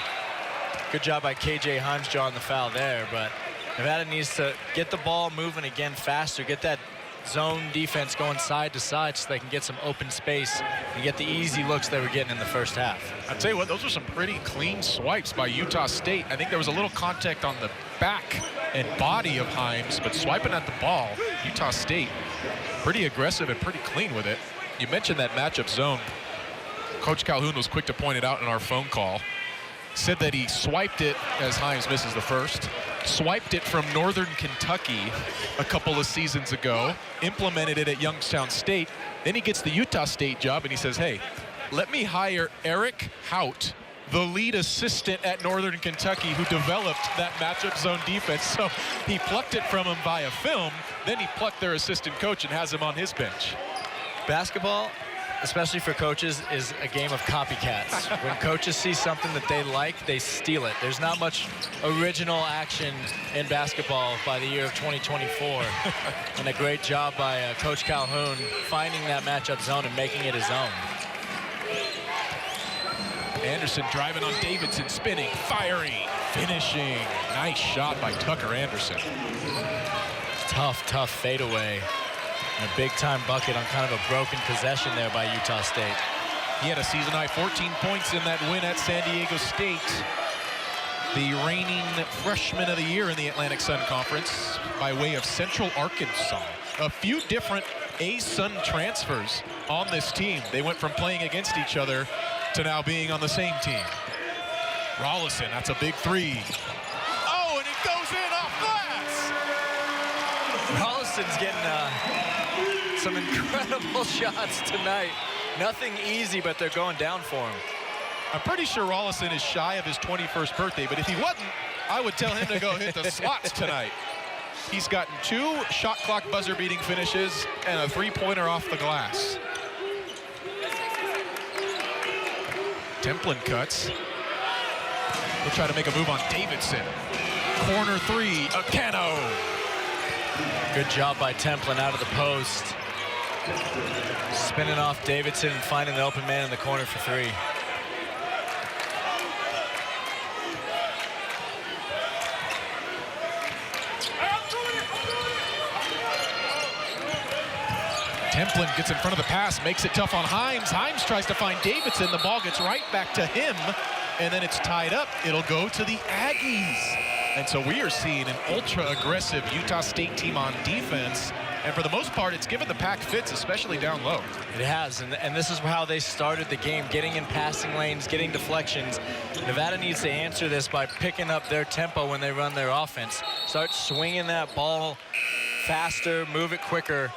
Good job by KJ Himes drawing the foul there, but Nevada needs to get the ball moving again faster, get that zone defense going side to side so they can get some open space and get the easy looks they were getting in the first half. I'll tell you what, those were some pretty clean swipes by Utah State. I think there was a little contact on the back and body of Himes, but swiping at the ball, Utah State pretty aggressive and pretty clean with it. You mentioned that matchup zone. Coach Calhoun was quick to point it out in our phone call. Said that he swiped it, as Himes misses the first, swiped it from Northern Kentucky a couple of seasons ago, implemented it at Youngstown State. Then he gets the Utah State job and he says, hey, let me hire Eric Hout, the lead assistant at Northern Kentucky who developed that matchup zone defense. So he plucked it from him via film, then he plucked their assistant coach and has him on his bench. Basketball, especially for coaches, is a game of copycats. When coaches see something that they like, they steal it. There's not much original action in basketball by the year of 2024. And a great job by Coach Calhoun finding that matchup zone and making it his own. Anderson driving on Davidson, spinning, firing, finishing. Nice shot by Tucker Anderson. Tough fadeaway. And a big-time bucket on kind of a broken possession there by Utah State. He had a season-high 14 points in that win at San Diego State. The reigning freshman of the year in the Atlantic Sun Conference by way of Central Arkansas. A few different A-Sun transfers on this team. They went from playing against each other to now being on the same team. Rollison, that's a big three. Oh, and it goes in off glass! Rolliston's getting some incredible shots tonight. Nothing easy, but they're going down for him. I'm pretty sure Rollison is shy of his 21st birthday, but if he wasn't, I would tell him to go hit the slots tonight. He's gotten 2 shot clock buzzer-beating finishes and a 3-pointer off the glass. Templin cuts. He'll try to make a move on Davidson. Corner 3, Acano. Good job by Templin out of the post. Spinning off Davidson and finding the open man in the corner for 3. Templin gets in front of the pass, makes it tough on Himes. Himes tries to find Davidson. The ball gets right back to him, and then it's tied up. It'll go to the Aggies. And so we are seeing an ultra-aggressive Utah State team on defense. And for the most part, it's given the Pack fits, especially down low. It has, and this is how they started the game, getting in passing lanes, getting deflections. Nevada needs to answer this by picking up their tempo when they run their offense. Start swinging that ball faster, move it quicker,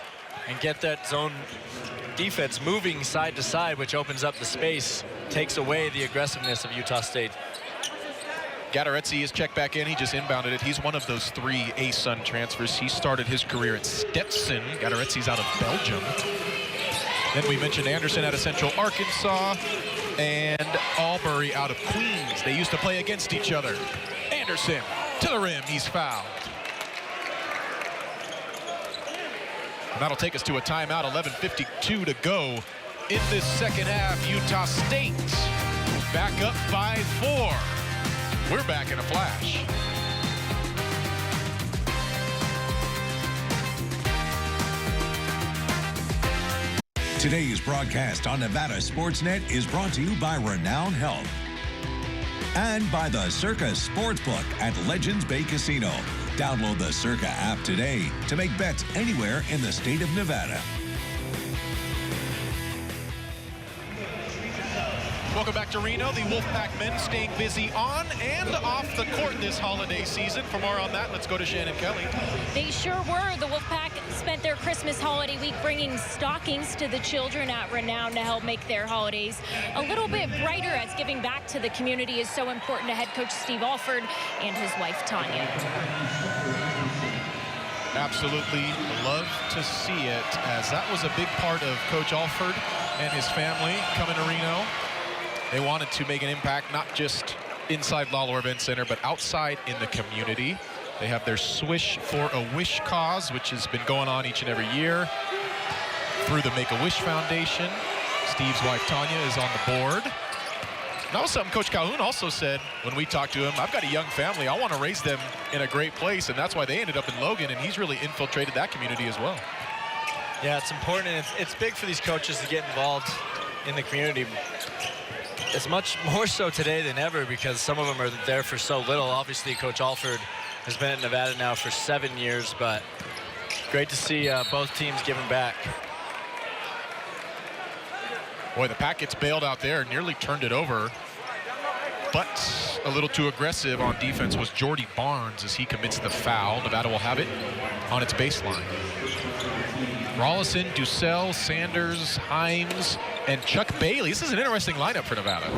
and get that zone defense moving side to side, which opens up the space, takes away the aggressiveness of Utah State. Gadaretsi is checked back in. He just inbounded it. He's one of those 3 ASUN transfers. He started his career at Stetson. Gadaretsi's out of Belgium. Then we mentioned Anderson out of Central Arkansas and Albury out of Queens. They used to play against each other. Anderson to the rim. He's fouled. And that'll take us to a timeout. 11:52 to go in this second half. Utah State back up by 4. We're back in a flash. Today's broadcast on Nevada Sportsnet is brought to you by Renown Health and by the Circa Sportsbook at Legends Bay Casino. Download the Circa app today to make bets anywhere in the state of Nevada. Welcome back to Reno. The Wolfpack men staying busy on and off the court this holiday season. For more on that, let's go to Shannon Kelly. They sure were. The Wolfpack spent their Christmas holiday week bringing stockings to the children at Renown to help make their holidays a little bit brighter, as giving back to the community is so important to head coach Steve Alford and his wife Tanya. Absolutely love to see it, as that was a big part of Coach Alford and his family coming to Reno. They wanted to make an impact, not just inside Lawlor Event Center, but outside in the community. They have their Swish for a Wish cause, which has been going on each and every year through the Make-A-Wish Foundation. Steve's wife, Tanya, is on the board. And that was something Coach Calhoun also said when we talked to him. I've got a young family. I want to raise them in a great place, and that's why they ended up in Logan, and he's really infiltrated that community as well. Yeah, it's important, and it's big for these coaches to get involved in the community. It's much more so today than ever because some of them are there for so little. Obviously, Coach Alford has been at Nevada now for 7 years, but great to see both teams giving back. Boy, the Pack gets bailed out there, nearly turned it over, but a little too aggressive on defense was Jordy Barnes as he commits the foul. Nevada will have it on its baseline. Rollison, Dussel, Sanders, Himes, and Chuck Bailey. This is an interesting lineup for Nevada.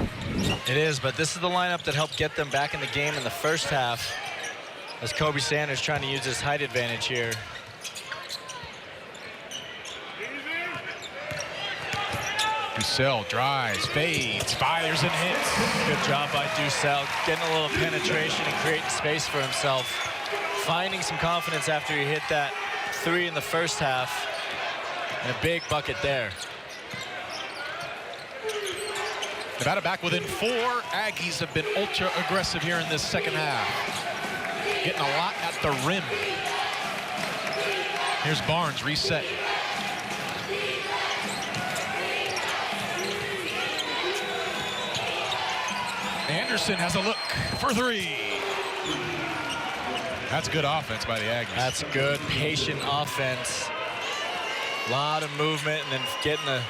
It is, but this is the lineup that helped get them back in the game in the first half, as Kobe Sanders trying to use his height advantage here. Dussel drives, fades, fires, and hits. Good job by Dussel, getting a little penetration and creating space for himself. Finding some confidence after he hit that 3 in the first half. And a big bucket there. Nevada back within 4. Aggies have been ultra aggressive here in this second half. Getting a lot at the rim. Here's Barnes, reset. Anderson has a look for 3. That's good offense by the Aggies. That's good, patient offense. A lot of movement, and then getting an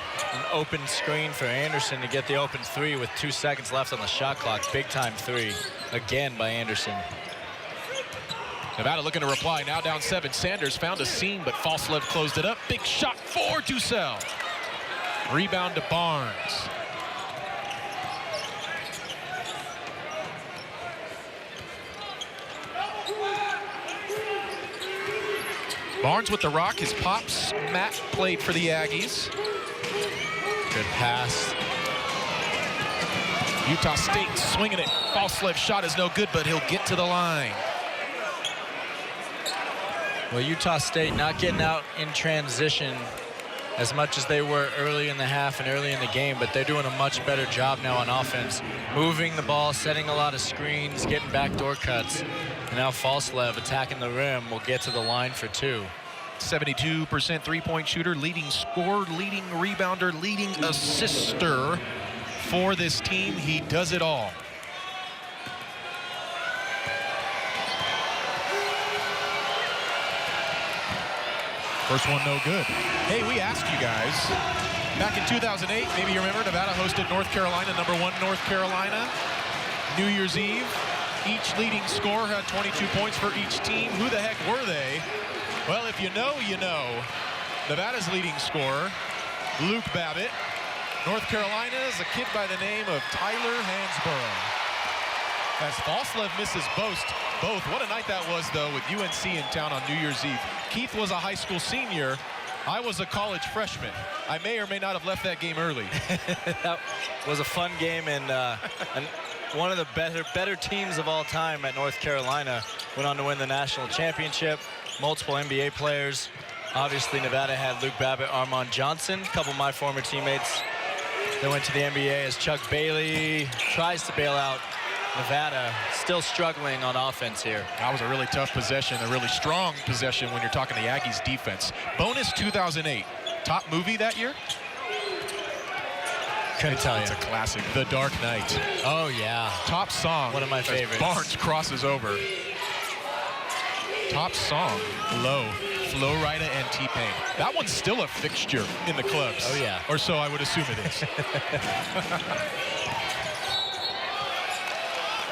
open screen for Anderson to get the open 3 with 2 seconds left on the shot clock. Big time 3 again by Anderson. Nevada looking to reply, now down 7. Sanders found a seam, but Falslev closed it up. Big shot for Dussel. Rebound to Barnes. Barnes with the rock. His pops, Matt, played for the Aggies. Good pass. Utah State swinging it. Falslev shot is no good, but he'll get to the line. Well, Utah State not getting out in transition as much as they were early in the half and early in the game, but they're doing a much better job now on offense. Moving the ball, setting a lot of screens, getting backdoor cuts. And now Falslev attacking the rim will get to the line for 2. 72% three-point shooter, leading scorer, leading rebounder, leading assister for this team. He does it all. First one no good. Hey, we asked you guys, back in 2008, maybe you remember, Nevada hosted North Carolina, #1 North Carolina. New Year's Eve, each leading scorer had 22 points for each team. Who the heck were they? Well, if you know, you know. Nevada's leading scorer, Luke Babbitt. North Carolina is a kid by the name of Tyler Hansborough. As Falslev misses both. What a night that was, though, with UNC in town on New Year's Eve. Keith was a high school senior. I was a college freshman. I may or may not have left that game early. That was a fun game, and one of the better teams of all time at North Carolina went on to win the national championship. Multiple NBA players. Obviously, Nevada had Luke Babbitt, Armand Johnson, a couple of my former teammates. They went to the NBA as Chuck Bailey tries to bail out Nevada, still struggling on offense here. That was a really tough possession, a really strong possession when you're talking the Aggies defense. Bonus 2008. Top movie that year? Couldn't tell you. It's a classic. The Dark Knight. Oh, yeah. Top song. One of my favorites. Barnes crosses over. Top song, Low. Flo Rida and T-Pain. That one's still a fixture in the clubs. Oh, yeah. Or so I would assume it is.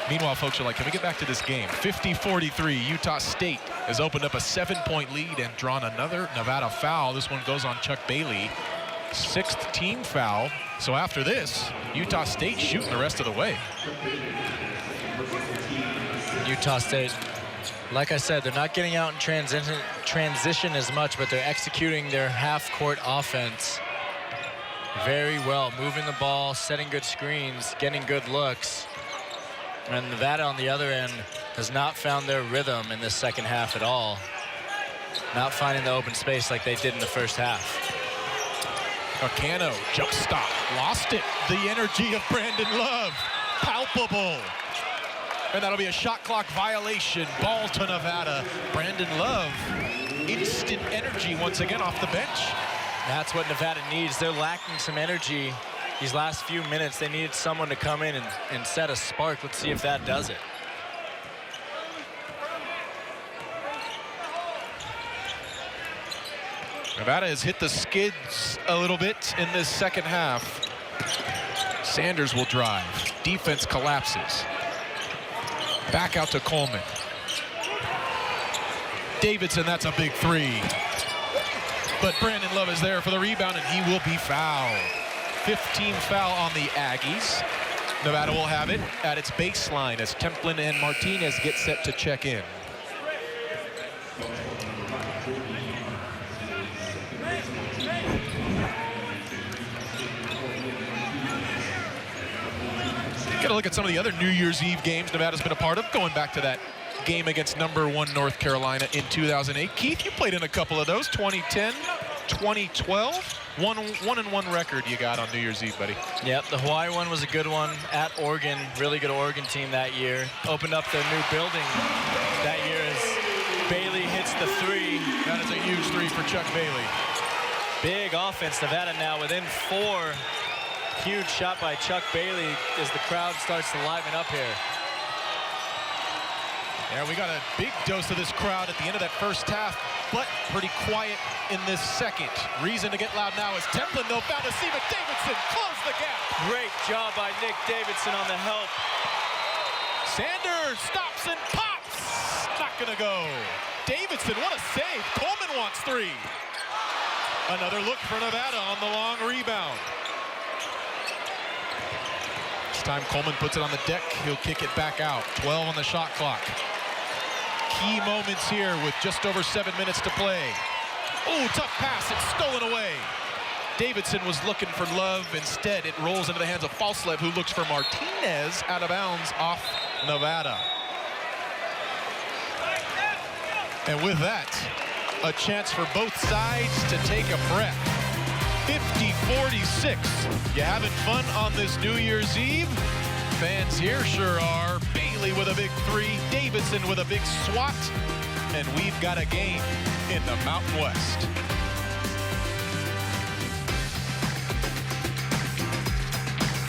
Meanwhile, folks are like, can we get back to this game? 50-43, Utah State has opened up a 7-point lead and drawn another Nevada foul. This one goes on Chuck Bailey. 6th team foul. So after this, Utah State shooting the rest of the way. Utah State, like I said, they're not getting out in transition as much, but they're executing their half-court offense very well. Moving the ball, setting good screens, getting good looks. And Nevada on the other end has not found their rhythm in this second half at all. Not finding the open space like they did in the first half. Arcano, jump stop, lost it. The energy of Brandon Love, palpable. And that'll be a shot clock violation. Ball to Nevada. Brandon Love, instant energy once again off the bench. That's what Nevada needs. They're lacking some energy. These last few minutes, they needed someone to come in and set a spark. Let's see if that does it. Nevada has hit the skids a little bit in this second half. Sanders will drive. Defense collapses. Back out to Coleman. Davidson, that's a big 3. But Brandon Love is there for the rebound, and he will be fouled. 15th foul on the Aggies. Nevada will have it at its baseline as Templin and Martinez get set to check in. Get a look at some of the other New Year's Eve games Nevada's been a part of, going back to that game against #1 North Carolina in 2008. Keith, you played in a couple of those, 2010, 2012. One-and-one record you got on New Year's Eve, buddy. Yep, the Hawaii one was a good one at Oregon. Really good Oregon team that year. Opened up their new building that year as Bailey hits the 3. That is a huge 3 for Chuck Bailey. Big offense. Nevada now within 4. Huge shot by Chuck Bailey as the crowd starts to liven up here. Yeah, we got a big dose of this crowd at the end of that first half, but pretty quiet in this second. Reason to get loud now is Templin, though, found a seam. Davidson closed the gap. Great job by Nick Davidson on the help. Sanders stops and pops. Knocked gonna go. Davidson, what a save. Coleman wants 3. Another look for Nevada on the long rebound. This time Coleman puts it on the deck. He'll kick it back out. 12 on the shot clock. Key moments here with just over 7 minutes to play. Oh, tough pass. It's stolen away. Davidson was looking for love. Instead, it rolls into the hands of Falslev, who looks for Martinez out of bounds off Nevada. And with that, a chance for both sides to take a breath. 50-46. You having fun on this New Year's Eve? Fans here sure are. Bailey with a big 3, Davidson with a big swat, and we've got a game in the Mountain West.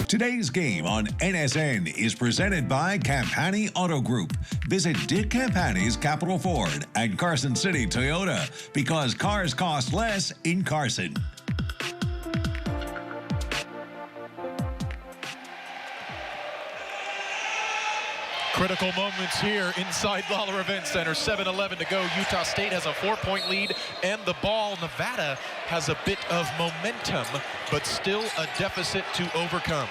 Today's game on NSN is presented by Campani Auto Group. Visit Dick Campani's Capital Ford and Carson City Toyota, because cars cost less in Carson. Critical moments here inside Lawler Event Center. 7:11 to go. Utah State has a 4-point lead and the ball. Nevada has a bit of momentum, but still a deficit to overcome.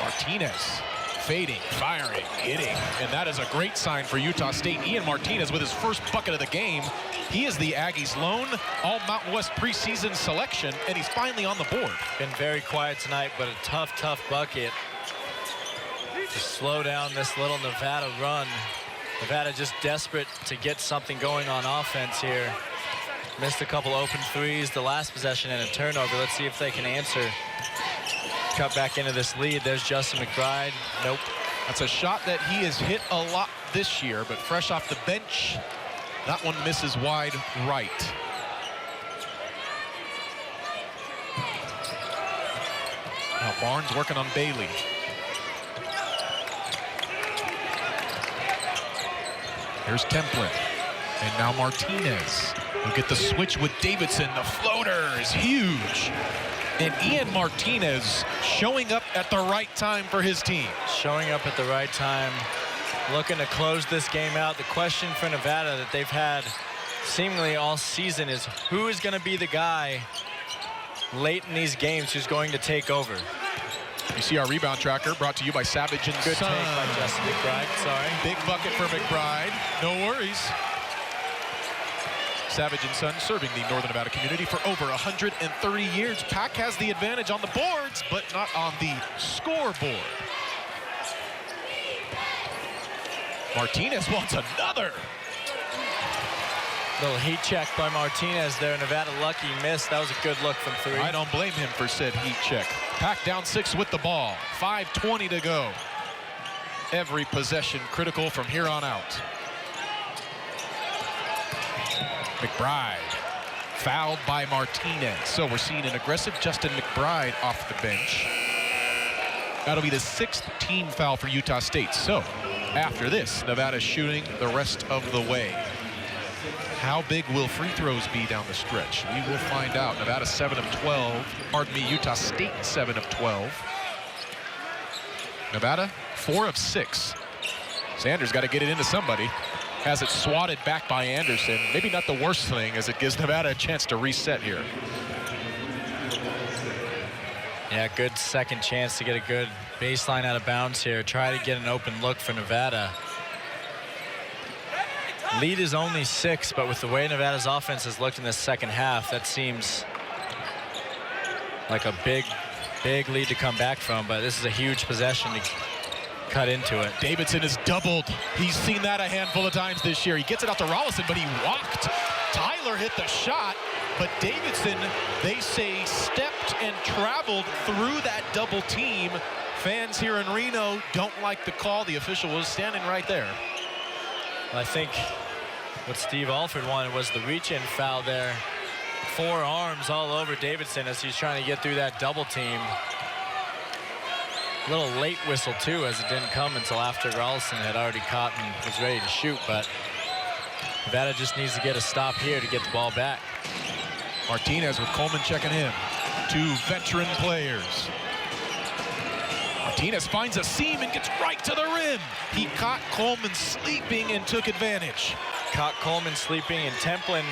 Martinez fading, firing, hitting, and that is a great sign for Utah State. Ian Martinez with his first bucket of the game. He is the Aggies' lone All-Mountain West preseason selection, and he's finally on the board. Been very quiet tonight, but a tough bucket to slow down this little Nevada run. Nevada just desperate to get something going on offense here. Missed a couple open threes the last possession and a turnover. Let's see if they can answer. Cut back into this lead. There's Justin McBride. Nope. That's a shot that he has hit a lot this year, but fresh off the bench, that one misses wide right. Now Barnes working on Bailey. Here's Templin, and now Martinez. We'll get the switch with Davidson. The floater is huge. And Ian Martinez showing up at the right time for his team. Showing up at the right time, looking to close this game out. The question for Nevada that they've had seemingly all season is who is going to be the guy late in these games who's going to take over. You see our rebound tracker brought to you by Savage and Good Son. take by Justin McBride, sorry. Big bucket for McBride, no worries. Savage and Son serving the Northern Nevada community for over 130 years. Pack has the advantage on the boards, but not on the scoreboard. Martinez wants another. Little heat check by Martinez there. Nevada lucky missed. That was a good look from 3. I don't blame him for said heat check. Pack down 6 with the ball. 5:20 to go. Every possession critical from here on out. McBride fouled by Martinez. So we're seeing an aggressive Justin McBride off the bench. That'll be the 6th team foul for Utah State. So after this, Nevada's shooting the rest of the way. How big will free throws be down the stretch? We will find out. Nevada 7 of 12. Pardon me, Utah State 7 of 12. Nevada 4 of 6. Sanders got to get it into somebody. Has it swatted back by Anderson. Maybe not the worst thing, as it gives Nevada a chance to reset here. Yeah, good second chance to get a good baseline out of bounds here. Try to get an open look for Nevada. Lead is only 6, but with the way Nevada's offense has looked in this second half, that seems like a big lead to come back from, but this is a huge possession to cut into it. Davidson is doubled. He's seen that a handful of times this year. He gets it out to Rollison, but he walked. Tyler hit the shot, but Davidson, they say, stepped and traveled through that double team. Fans here in Reno don't like the call. The official was standing right there. I think what Steve Alford wanted was the reach-in foul there. 4 arms all over Davidson as he's trying to get through that double team. A little late whistle, too, as it didn't come until after Rollison had already caught and was ready to shoot. But Nevada just needs to get a stop here to get the ball back. Martinez with Coleman checking him. 2 veteran players. Martinez finds a seam and gets right to the rim. He caught Coleman sleeping and took advantage. Caught Coleman sleeping, and Templin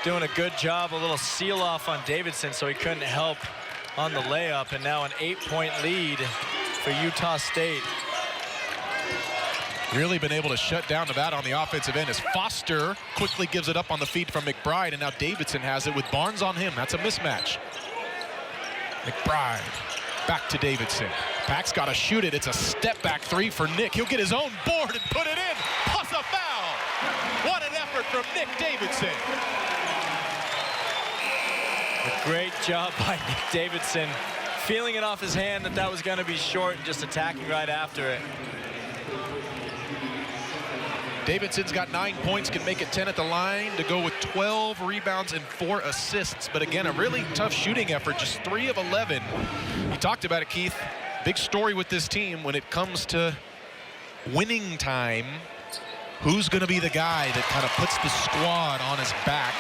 doing a good job, a little seal off on Davidson so he couldn't help on the layup, and now an 8-point lead for Utah State. Really been able to shut down Nevada on the offensive end as Foster quickly gives it up on the feed from McBride, and now Davidson has it with Barnes on him. That's a mismatch. McBride back to Davidson. Pack's got to shoot it. It's a step-back three for Nick. He'll get his own board and put it in. Plus a foul. What an effort from Nick Davidson. A great job by Nick Davidson, feeling it off his hand that was going to be short and just attacking right after it. Davidson's got 9 points, can make it 10 at the line to go with 12 rebounds and 4 assists. But again, a really tough shooting effort, just 3 of 11. You talked about it, Keith. Big story with this team when it comes to winning time. Who's going to be the guy that kind of puts the squad on his back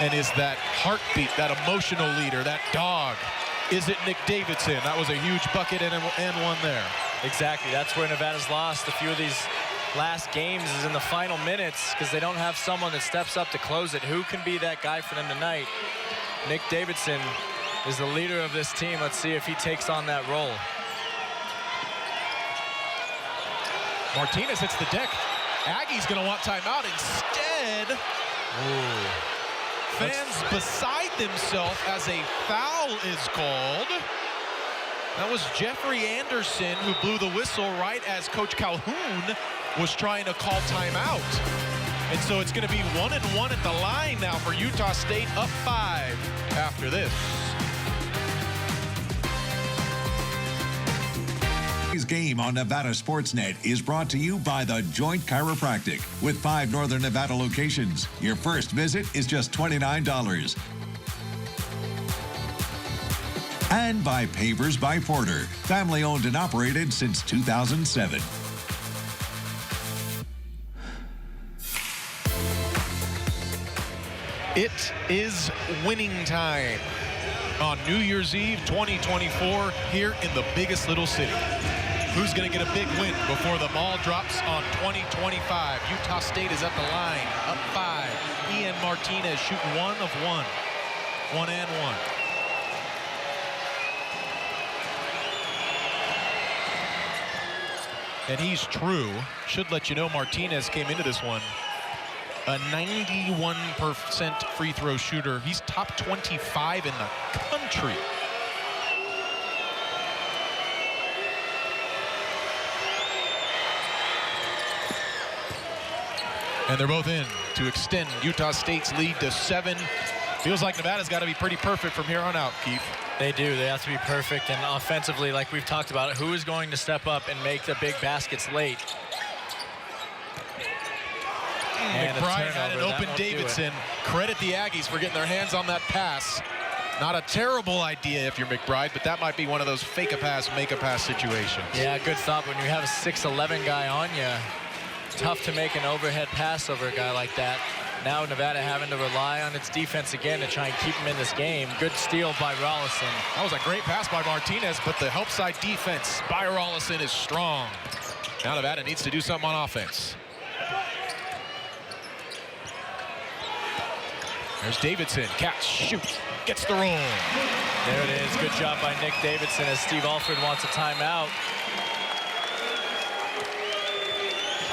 and is that heartbeat, that emotional leader, that dog? Is it Nick Davidson? That was a huge bucket and one there. Exactly. That's where Nevada's lost a few of these last games, is in the final minutes, because they don't have someone that steps up to close it. Who can be that guy for them tonight? Nick Davidson is the leader of this team. Let's see if he takes on that role. Martinez hits the deck. Aggie's going to want timeout. Instead, fans beside themselves as a foul is called. That was Jeffrey Anderson who blew the whistle right as Coach Calhoun was trying to call timeout. And so it's going to be 1-1 at the line now for Utah State, up 5 after this. Today's game on Nevada Sportsnet is brought to you by The Joint Chiropractic with 5 Northern Nevada locations. Your first visit is just $29. And by Pavers by Porter, family owned and operated since 2007. It is winning time on New Year's Eve 2024 here in the biggest little city. Who's going to get a big win before the ball drops on 2025? Utah State is at the line, up 5. Ian Martinez shooting 1 of 1. 1 and 1. And he's true. Should let you know Martinez came into this one a 91% free throw shooter. He's top 25 in the country. And they're both in to extend Utah State's lead to 7. Feels like Nevada's got to be pretty perfect from here on out, Keith. They do. They have to be perfect. And offensively, like we've talked about, who is going to step up and make the big baskets late? McBride had an open Davidson. Credit the Aggies for getting their hands on that pass. Not a terrible idea if you're McBride, but that might be one of those fake a pass, make a pass situations. Yeah, good thought. When you have a 6'11" guy on you, tough to make an overhead pass over a guy like that. Now Nevada having to rely on its defense again to try and keep him in this game. Good steal by Rollison. That was a great pass by Martinez, but the help side defense by Rollison is strong. Now Nevada needs to do something on offense. There's Davidson, catch, shoot, gets the roll. There it is, good job by Nick Davidson as Steve Alford wants a timeout.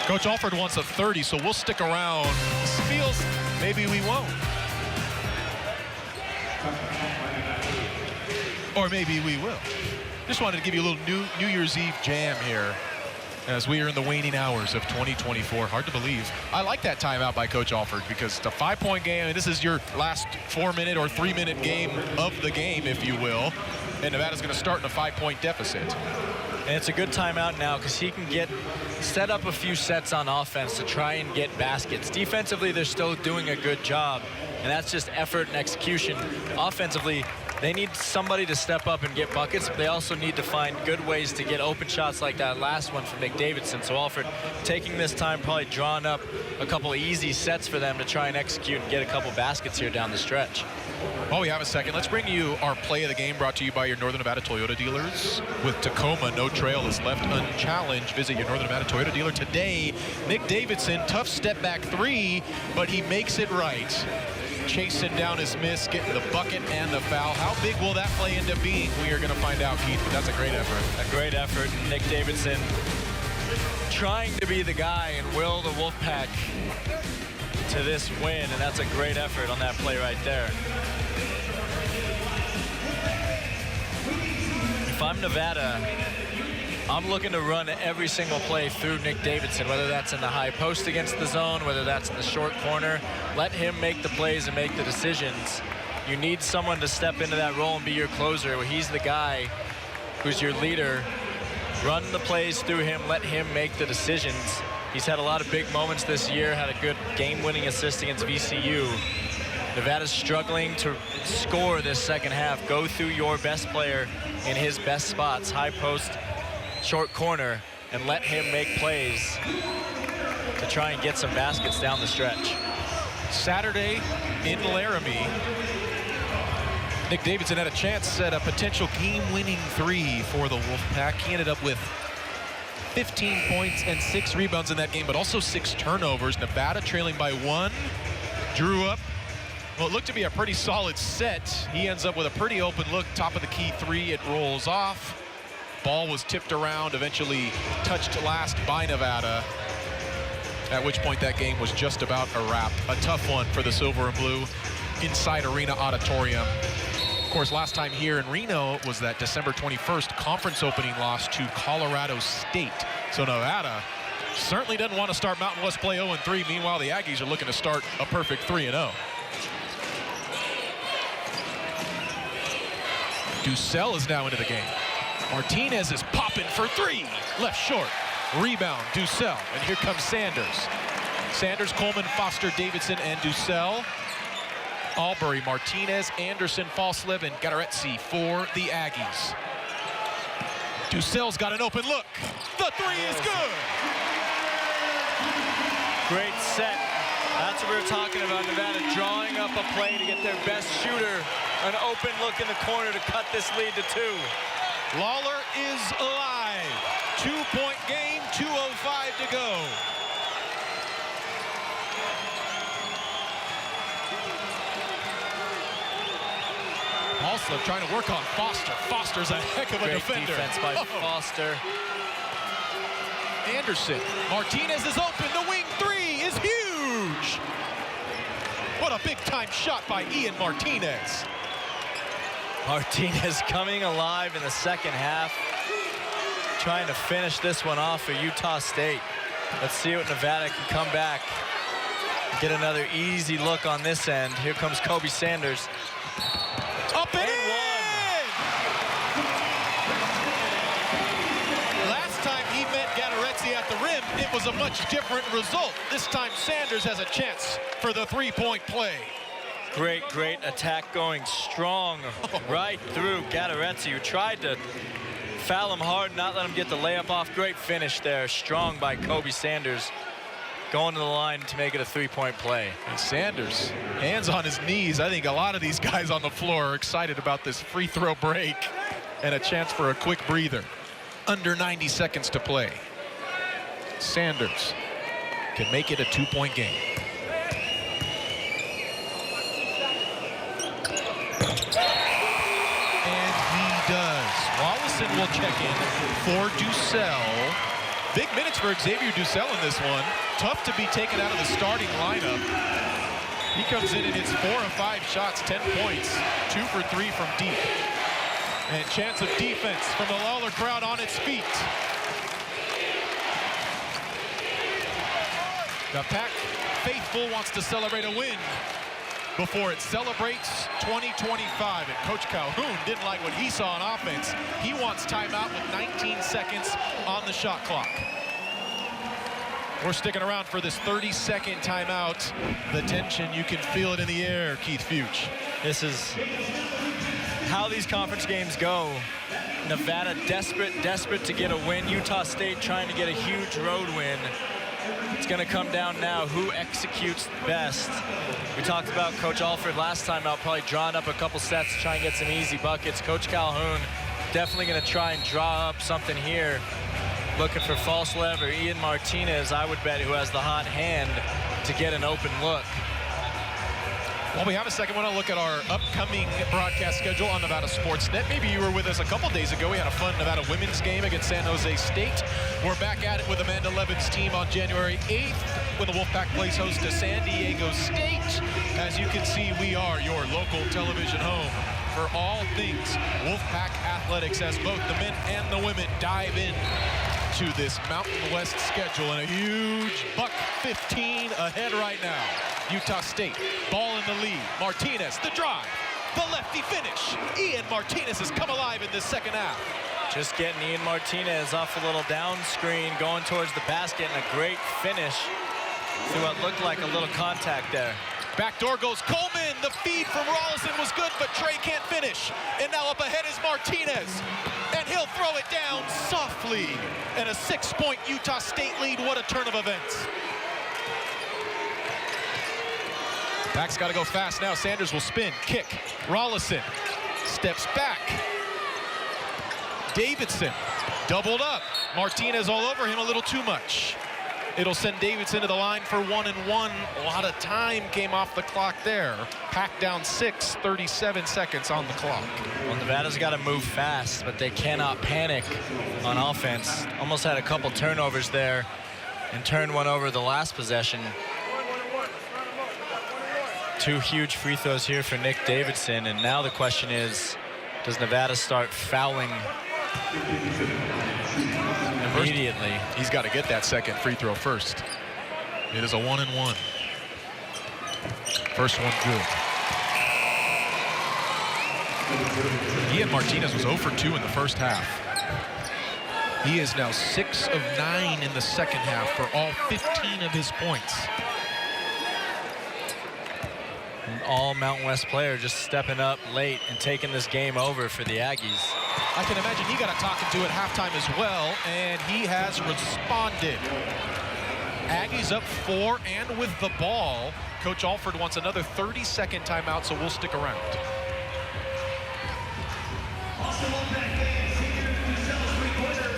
Coach Alford wants a 30, so we'll stick around. This feels, maybe we won't. Or maybe we will. Just wanted to give you a little New Year's Eve jam here as we are in the waning hours of 2024. Hard to believe. I like that timeout by Coach Alford because it's a 5-point game, and this is your last 4-minute or 3-minute game of the game, if you will. And Nevada's going to start in a 5-point deficit. And it's a good timeout now because he can set up a few sets on offense to try and get baskets. Defensively, they're still doing a good job, and that's just effort and execution. Offensively, they need somebody to step up and get buckets, but they also need to find good ways to get open shots like that last one from Nick Davidson. So Alford taking this time, probably drawing up a couple easy sets for them to try and execute and get a couple baskets here down the stretch. While we have a second, let's bring you our play of the game, brought to you by your Northern Nevada Toyota dealers. With Tacoma, no trail is left unchallenged. Visit your Northern Nevada Toyota dealer today. Nick Davidson, tough step back three, but he makes it right. Chasing down his miss, getting the bucket and the foul. How big will that play end up being? We are going to find out, Keith, but that's a great effort. A great effort. Nick Davidson trying to be the guy and will the Wolfpack to this win, and that's a great effort on that play right there. If I'm Nevada, I'm looking to run every single play through Nick Davidson, whether that's in the high post against the zone, whether that's in the short corner. Let him make the plays and make the decisions. You need someone to step into that role and be your closer. He's the guy who's your leader. Run the plays through him, let him make the decisions. He's had a lot of big moments this year, had a good game-winning assist against VCU. Nevada's struggling to score this second half. Go through your best player in his best spots, high post, short corner, and let him make plays to try and get some baskets down the stretch. Saturday in Laramie, Nick Davidson had a chance at a potential game-winning three for the Wolfpack. He ended up with 15 points and 6 rebounds in that game, but also 6 turnovers. Nevada trailing by 1, drew up well, it looked to be a pretty solid set. He ends up with a pretty open look, top of the key three. It rolls off. Ball was tipped around, eventually touched last by Nevada, at which point that game was just about a wrap. A tough one for the Silver and Blue inside Arena Auditorium. Of course, last time here in Reno was that December 21st conference opening loss to Colorado State. So Nevada certainly doesn't want to start Mountain West play 0-3. Meanwhile, the Aggies are looking to start a perfect 3-0. Ducell is now into the game. Martinez is popping for 3. Left short. Rebound, Ducell. And here comes Sanders. Sanders, Coleman, Foster, Davidson, and Ducell. Albury, Martinez, Anderson, Falslev, and Gattaretzi for the Aggies. Ducell's got an open look. The 3 is good. Great set. That's what we were talking about. Nevada drawing up a play to get their best shooter an open look in the corner to cut this lead to 2. Lawler is alive. 2-point game, 2:05 to go. Falslev trying to work on Foster. Foster's a heck of a defender. Defense by Foster. Anderson. Martinez is open. The wing 3 is huge. What a big-time shot by Ian Martinez. Martinez coming alive in the second half, trying to finish this one off for Utah State. Let's see what Nevada can come back. Get another easy look on this end. Here comes Kobe Sanders. Up and in! Last time he met Gattaretzi at the rim, it was a much different result. This time Sanders has a chance for the 3-point play. Great attack going strong right through Gattaretzi, who tried to foul him hard, not let him get the layup off. Great finish there, strong by Kobe Sanders. Going to the line to make it a 3-point play. And Sanders, hands on his knees. I think a lot of these guys on the floor are excited about this free throw break and a chance for a quick breather. Under 90 seconds to play. Sanders can make it a 2-point game. And he does. Wallison will check in for Ducell. Big minutes for Xavier Ducell in this one. Tough to be taken out of the starting lineup. He comes in and hits 4 of 5 shots, 10 points, 2 for 3 from deep. And chance of defense from the Lawler crowd on its feet. The Pack faithful wants to celebrate a win before it celebrates 2025. And Coach Calhoun didn't like what he saw on offense. He wants timeout with 19 seconds on the shot clock. We're sticking around for this 30-second timeout. The tension, you can feel it in the air, Keith Fuchs. This is how these conference games go. Nevada desperate to get a win. Utah State trying to get a huge road win. It's going to come down now who executes best. We talked about Coach Alford last time out, probably drawing up a couple sets to try and get some easy buckets. Coach Calhoun definitely going to try and draw up something here. Looking for false lever. Ian Martinez, I would bet, who has the hot hand to get an open look. Well, we have a second. Want to look at our upcoming broadcast schedule on Nevada Sportsnet. Maybe you were with us a couple days ago. We had a fun Nevada women's game against San Jose State. We're back at it with Amanda Levin's team on January 8th when the Wolfpack plays host to San Diego State. As you can see, we are your local television home for all things Wolfpack athletics, as both the men and the women dive in to this Mountain West schedule, and a huge buck 15 ahead right now. Utah State, ball in the lead. Martinez, the drive, the lefty finish. Ian Martinez has come alive in this second half. Just getting Ian Martinez off a little down screen, going towards the basket, and a great finish through what looked like a little contact there. Backdoor goes Coleman. The feed from Rollison was good, but Trey can't finish. And now up ahead is Martinez. And he'll throw it down softly. And a 6-point Utah State lead. What a turn of events. Pack's got to go fast now. Sanders will spin, kick. Rollison steps back. Davidson doubled up. Martinez all over him a little too much. It'll send Davidson to the line for 1 and 1. A lot of time came off the clock there. Pack down 6, 37 seconds on the clock. Well, Nevada's got to move fast, but they cannot panic on offense. Almost had a couple turnovers there and turned one over the last possession. 2 huge free throws here for Nick Davidson, and now the question is, does Nevada start fouling immediately? He's got to get that second free throw first. It is a 1 and 1. First one good. Ian Martinez was 0 for 2 in the first half. He is now 6 of 9 in the second half for all 15 of his points. An all Mountain West player just stepping up late and taking this game over for the Aggies. I can imagine he got a talking to at halftime as well, and he has responded. Aggies up 4 and with the ball. Coach Alford wants another 30-second timeout, so we'll stick around.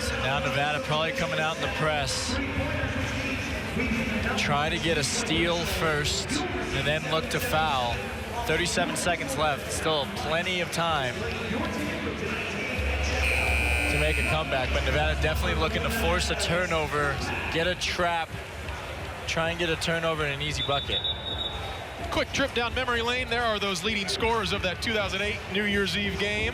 So now Nevada probably coming out in the press. Try to get a steal first and then look to foul. 37 seconds left, still plenty of time to make a comeback, but Nevada definitely looking to force a turnover, get a trap, try and get a turnover and an easy bucket. Quick trip down memory lane. There are those leading scorers of that 2008 New Year's Eve game.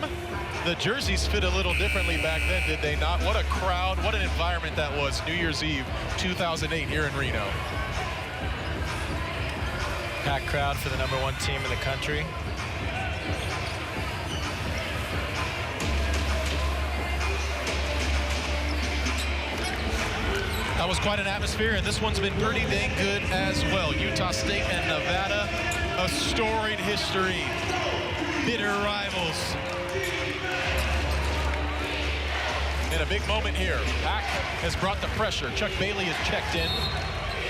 The jerseys fit a little differently back then, did they not? What a crowd, what an environment that was. New Year's Eve 2008 here in Reno. Packed crowd for the #1 team in the country. That was quite an atmosphere, and this one's been pretty dang good as well. Utah State and Nevada, a storied history. Bitter rivals. And a big moment here. Pack has brought the pressure. Chuck Bailey has checked in.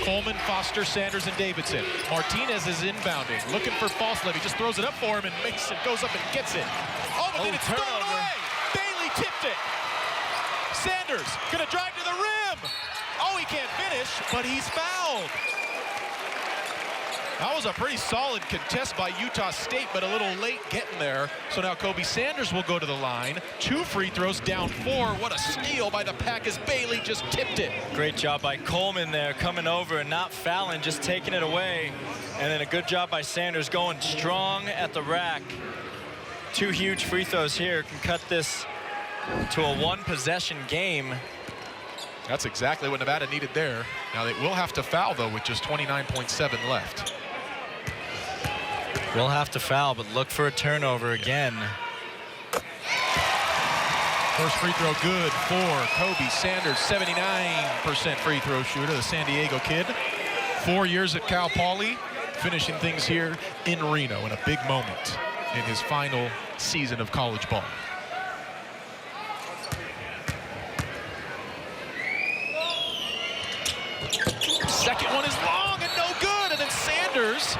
Coleman, Foster, Sanders, and Davidson. Martinez is inbounding, looking for false levy. Just throws it up for him, and Mason goes up and gets it. Oh, but then it's thrown away. Bailey tipped it. Sanders gonna drive to the rim. Oh, he can't finish, but he's fouled. That was a pretty solid contest by Utah State, but a little late getting there. So now Kobe Sanders will go to the line. 2 free throws, down 4. What a steal by the Pack as Bailey just tipped it. Great job by Coleman there, coming over and not fouling, just taking it away. And then a good job by Sanders going strong at the rack. 2 huge free throws here can cut this to a 1-possession game. That's exactly what Nevada needed there. Now they will have to foul, though, with just 29.7 left. We'll have to foul, but look for a turnover again. First free throw good for Kobe Sanders, 79% free throw shooter, the San Diego kid. 4 years at Cal Poly, finishing things here in Reno in a big moment in his final season of college ball. moves,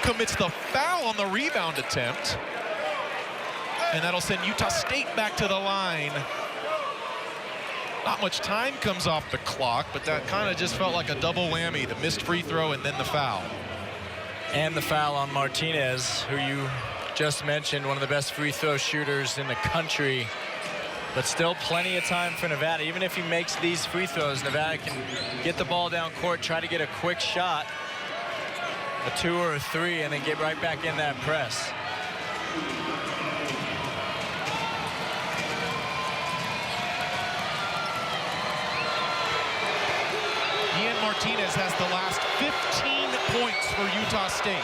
commits the foul on the rebound attempt, and that'll send Utah State back to the line. Not much time comes off the clock, but that kind of just felt like a double whammy, the missed free throw and then the foul. And the foul on Martinez, who you just mentioned, one of the best free throw shooters in the country. But still plenty of time for Nevada. Even if he makes these free throws, Nevada can get the ball down court, try to get a quick shot, a 2 or a 3, and then get right back in that press. Ian Martinez has the last 15 points for Utah State.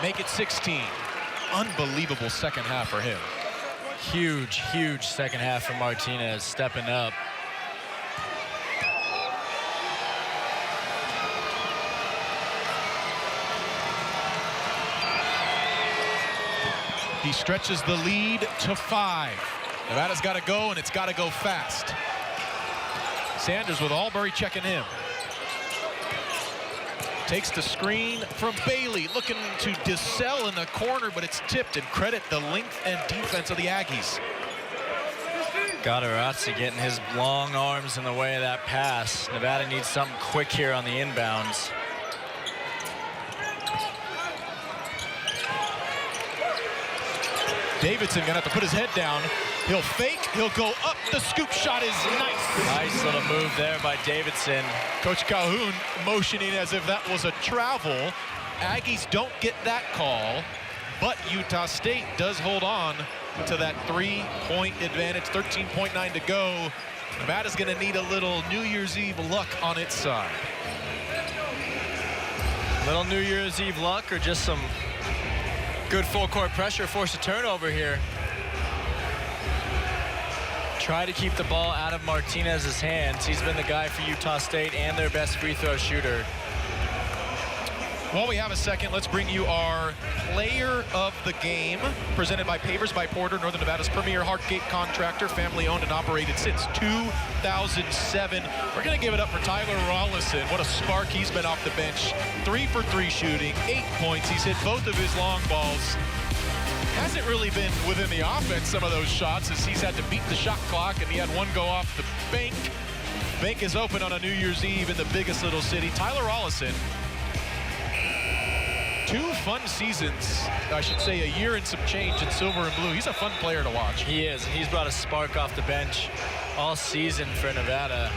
Make it 16. Unbelievable second half for him. Huge, huge second half for Martinez, stepping up. He stretches the lead to 5. Nevada's got to go, and it's got to go fast. Sanders with Albury checking him. Takes the screen from Bailey, looking to Dissel in the corner, but it's tipped, and credit the length and defense of the Aggies. Gadarazzi getting his long arms in the way of that pass. Nevada needs something quick here on the inbounds. Davidson gonna have to put his head down. He'll fake, he'll go up, the scoop shot is nice. Nice little move there by Davidson. Coach Calhoun motioning as if that was a travel. Aggies don't get that call, but Utah State does hold on to that 3-point advantage, 13.9 to go. Nevada's gonna need a little New Year's Eve luck on its side. Little New Year's Eve luck or just some good full court pressure, force a turnover here. Try to keep the ball out of Martinez's hands. He's been the guy for Utah State and their best free throw shooter. While we have a second, let's bring you our player of the game, presented by Pavers by Porter, Northern Nevada's premier hardgate contractor, family owned and operated since 2007. We're gonna give it up for Tyler Rollison. What a spark he's been off the bench. 3 for 3 shooting, 8 points. He's hit both of his long balls. Hasn't really been within the offense, some of those shots, as he's had to beat the shot clock, and he had one go off the bank. Bank is open on a New Year's Eve in the biggest little city. Tyler Rollison, 2 fun seasons, I should say a year and some change in silver and blue. He's a fun player to watch. He is. He's brought a spark off the bench all season for Nevada.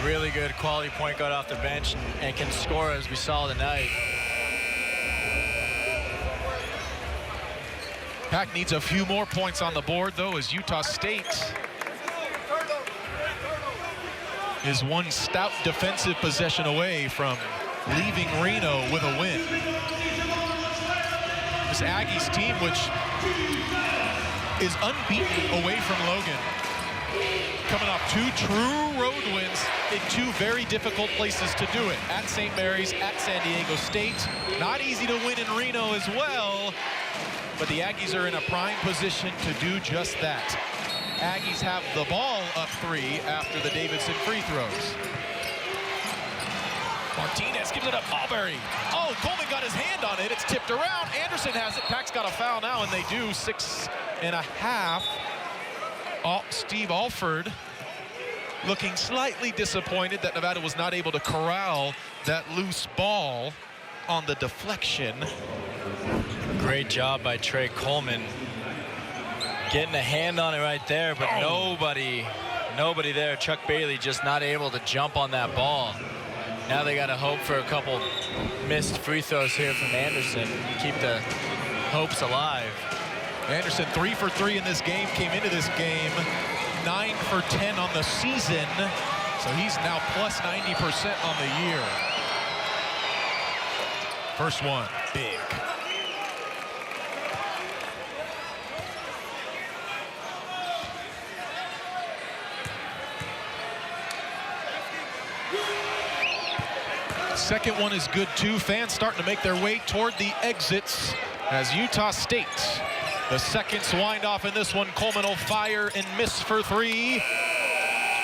Really good quality point guard off the bench and can score, as we saw tonight. Pack needs a few more points on the board, though, as Utah State is one stout defensive possession away from leaving Reno with a win. This Aggies team, which is unbeaten away from Logan, coming off 2 true road wins in 2 very difficult places to do it. At St. Mary's, at San Diego State. Not easy to win in Reno as well, but the Aggies are in a prime position to do just that. Aggies have the ball up 3 after the Davidson free throws. Martinez gives it up, Albury. Oh, Coleman got his hand on it. It's tipped around. Anderson has it. Pack's got a foul now, and they do. 6.5. Steve Alford looking slightly disappointed that Nevada was not able to corral that loose ball on the deflection. Great job by Trey Coleman. Getting a hand on it right there, but nobody there. Chuck Bailey just not able to jump on that ball. Now they got to hope for a couple missed free throws here from Anderson. Keep the hopes alive. Anderson 3 for 3 in this game, came into this game 9 for 10 on the season. So he's now plus 90% on the year. First one, big. Second one is good too. Fans starting to make their way toward the exits as Utah State, the seconds wind off in this one. Coleman will fire and miss for 3.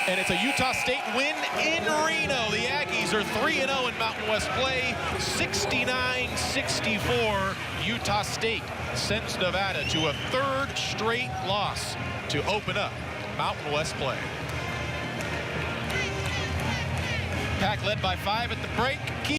And it's a Utah State win in Reno. The Aggies are 3-0 in Mountain West play. 69-64. Utah State sends Nevada to a third straight loss to open up Mountain West play. Pack led by 5 at the break.